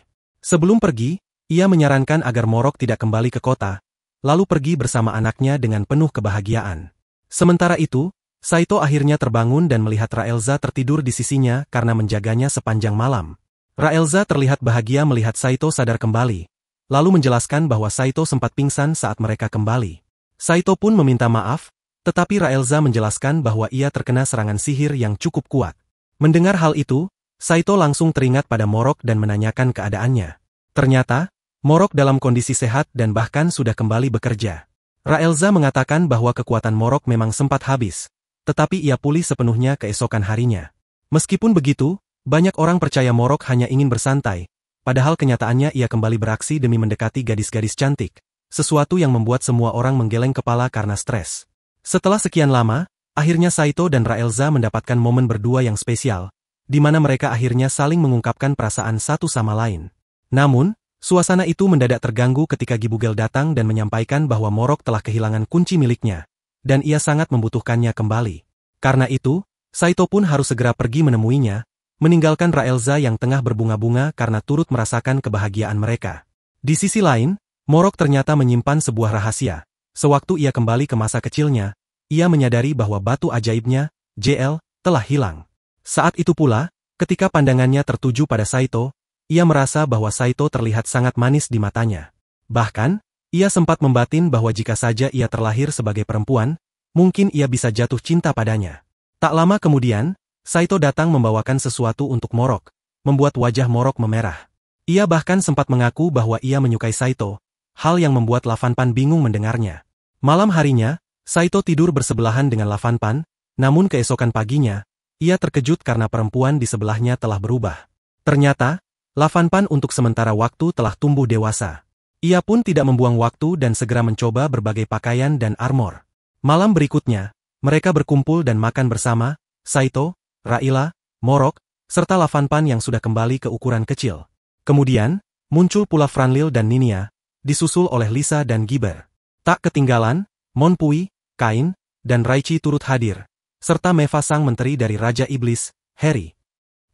Speaker 1: Sebelum pergi, ia menyarankan agar Morok tidak kembali ke kota, lalu pergi bersama anaknya dengan penuh kebahagiaan. Sementara itu, Saito akhirnya terbangun dan melihat Raelza tertidur di sisinya karena menjaganya sepanjang malam. Raelza terlihat bahagia melihat Saito sadar kembali, lalu menjelaskan bahwa Saito sempat pingsan saat mereka kembali. Saito pun meminta maaf, tetapi Raelza menjelaskan bahwa ia terkena serangan sihir yang cukup kuat. Mendengar hal itu, Saito langsung teringat pada Morok dan menanyakan keadaannya. Ternyata, Morok dalam kondisi sehat dan bahkan sudah kembali bekerja. Raelza mengatakan bahwa kekuatan Morok memang sempat habis, tetapi ia pulih sepenuhnya keesokan harinya. Meskipun begitu, banyak orang percaya Morok hanya ingin bersantai, padahal kenyataannya ia kembali beraksi demi mendekati gadis-gadis cantik, sesuatu yang membuat semua orang menggeleng kepala karena stres. Setelah sekian lama, akhirnya Saito dan Raelza mendapatkan momen berdua yang spesial, di mana mereka akhirnya saling mengungkapkan perasaan satu sama lain. Namun, suasana itu mendadak terganggu ketika Gibugel datang dan menyampaikan bahwa Morok telah kehilangan kunci miliknya, dan ia sangat membutuhkannya kembali. Karena itu, Saito pun harus segera pergi menemuinya, meninggalkan Raelza yang tengah berbunga-bunga karena turut merasakan kebahagiaan mereka. Di sisi lain, Morok ternyata menyimpan sebuah rahasia. Sewaktu ia kembali ke masa kecilnya, ia menyadari bahwa batu ajaibnya, JL, telah hilang. Saat itu pula, ketika pandangannya tertuju pada Saito, ia merasa bahwa Saito terlihat sangat manis di matanya. Bahkan, ia sempat membatin bahwa jika saja ia terlahir sebagai perempuan, mungkin ia bisa jatuh cinta padanya. Tak lama kemudian, Saito datang membawakan sesuatu untuk Morok, membuat wajah Morok memerah. Ia bahkan sempat mengaku bahwa ia menyukai Saito, hal yang membuat Lavanpan bingung mendengarnya. Malam harinya, Saito tidur bersebelahan dengan Lavanpan, namun keesokan paginya, ia terkejut karena perempuan di sebelahnya telah berubah. Ternyata, Lavanpan untuk sementara waktu telah tumbuh dewasa. Ia pun tidak membuang waktu dan segera mencoba berbagai pakaian dan armor. Malam berikutnya, mereka berkumpul dan makan bersama, Saito, Raila, Morok, serta Lavanpan yang sudah kembali ke ukuran kecil. Kemudian, muncul pula Franlil dan Ninia, disusul oleh Lisa dan Giber. Tak ketinggalan, Monpui, Kain, dan Raichi turut hadir, serta Meva sang menteri dari Raja Iblis, Harry.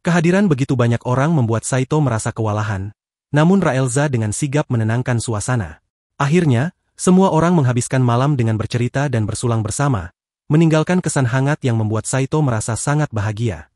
Speaker 1: Kehadiran begitu banyak orang membuat Saito merasa kewalahan, namun Raelza dengan sigap menenangkan suasana. Akhirnya, semua orang menghabiskan malam dengan bercerita dan bersulang bersama, meninggalkan kesan hangat yang membuat Saito merasa sangat bahagia.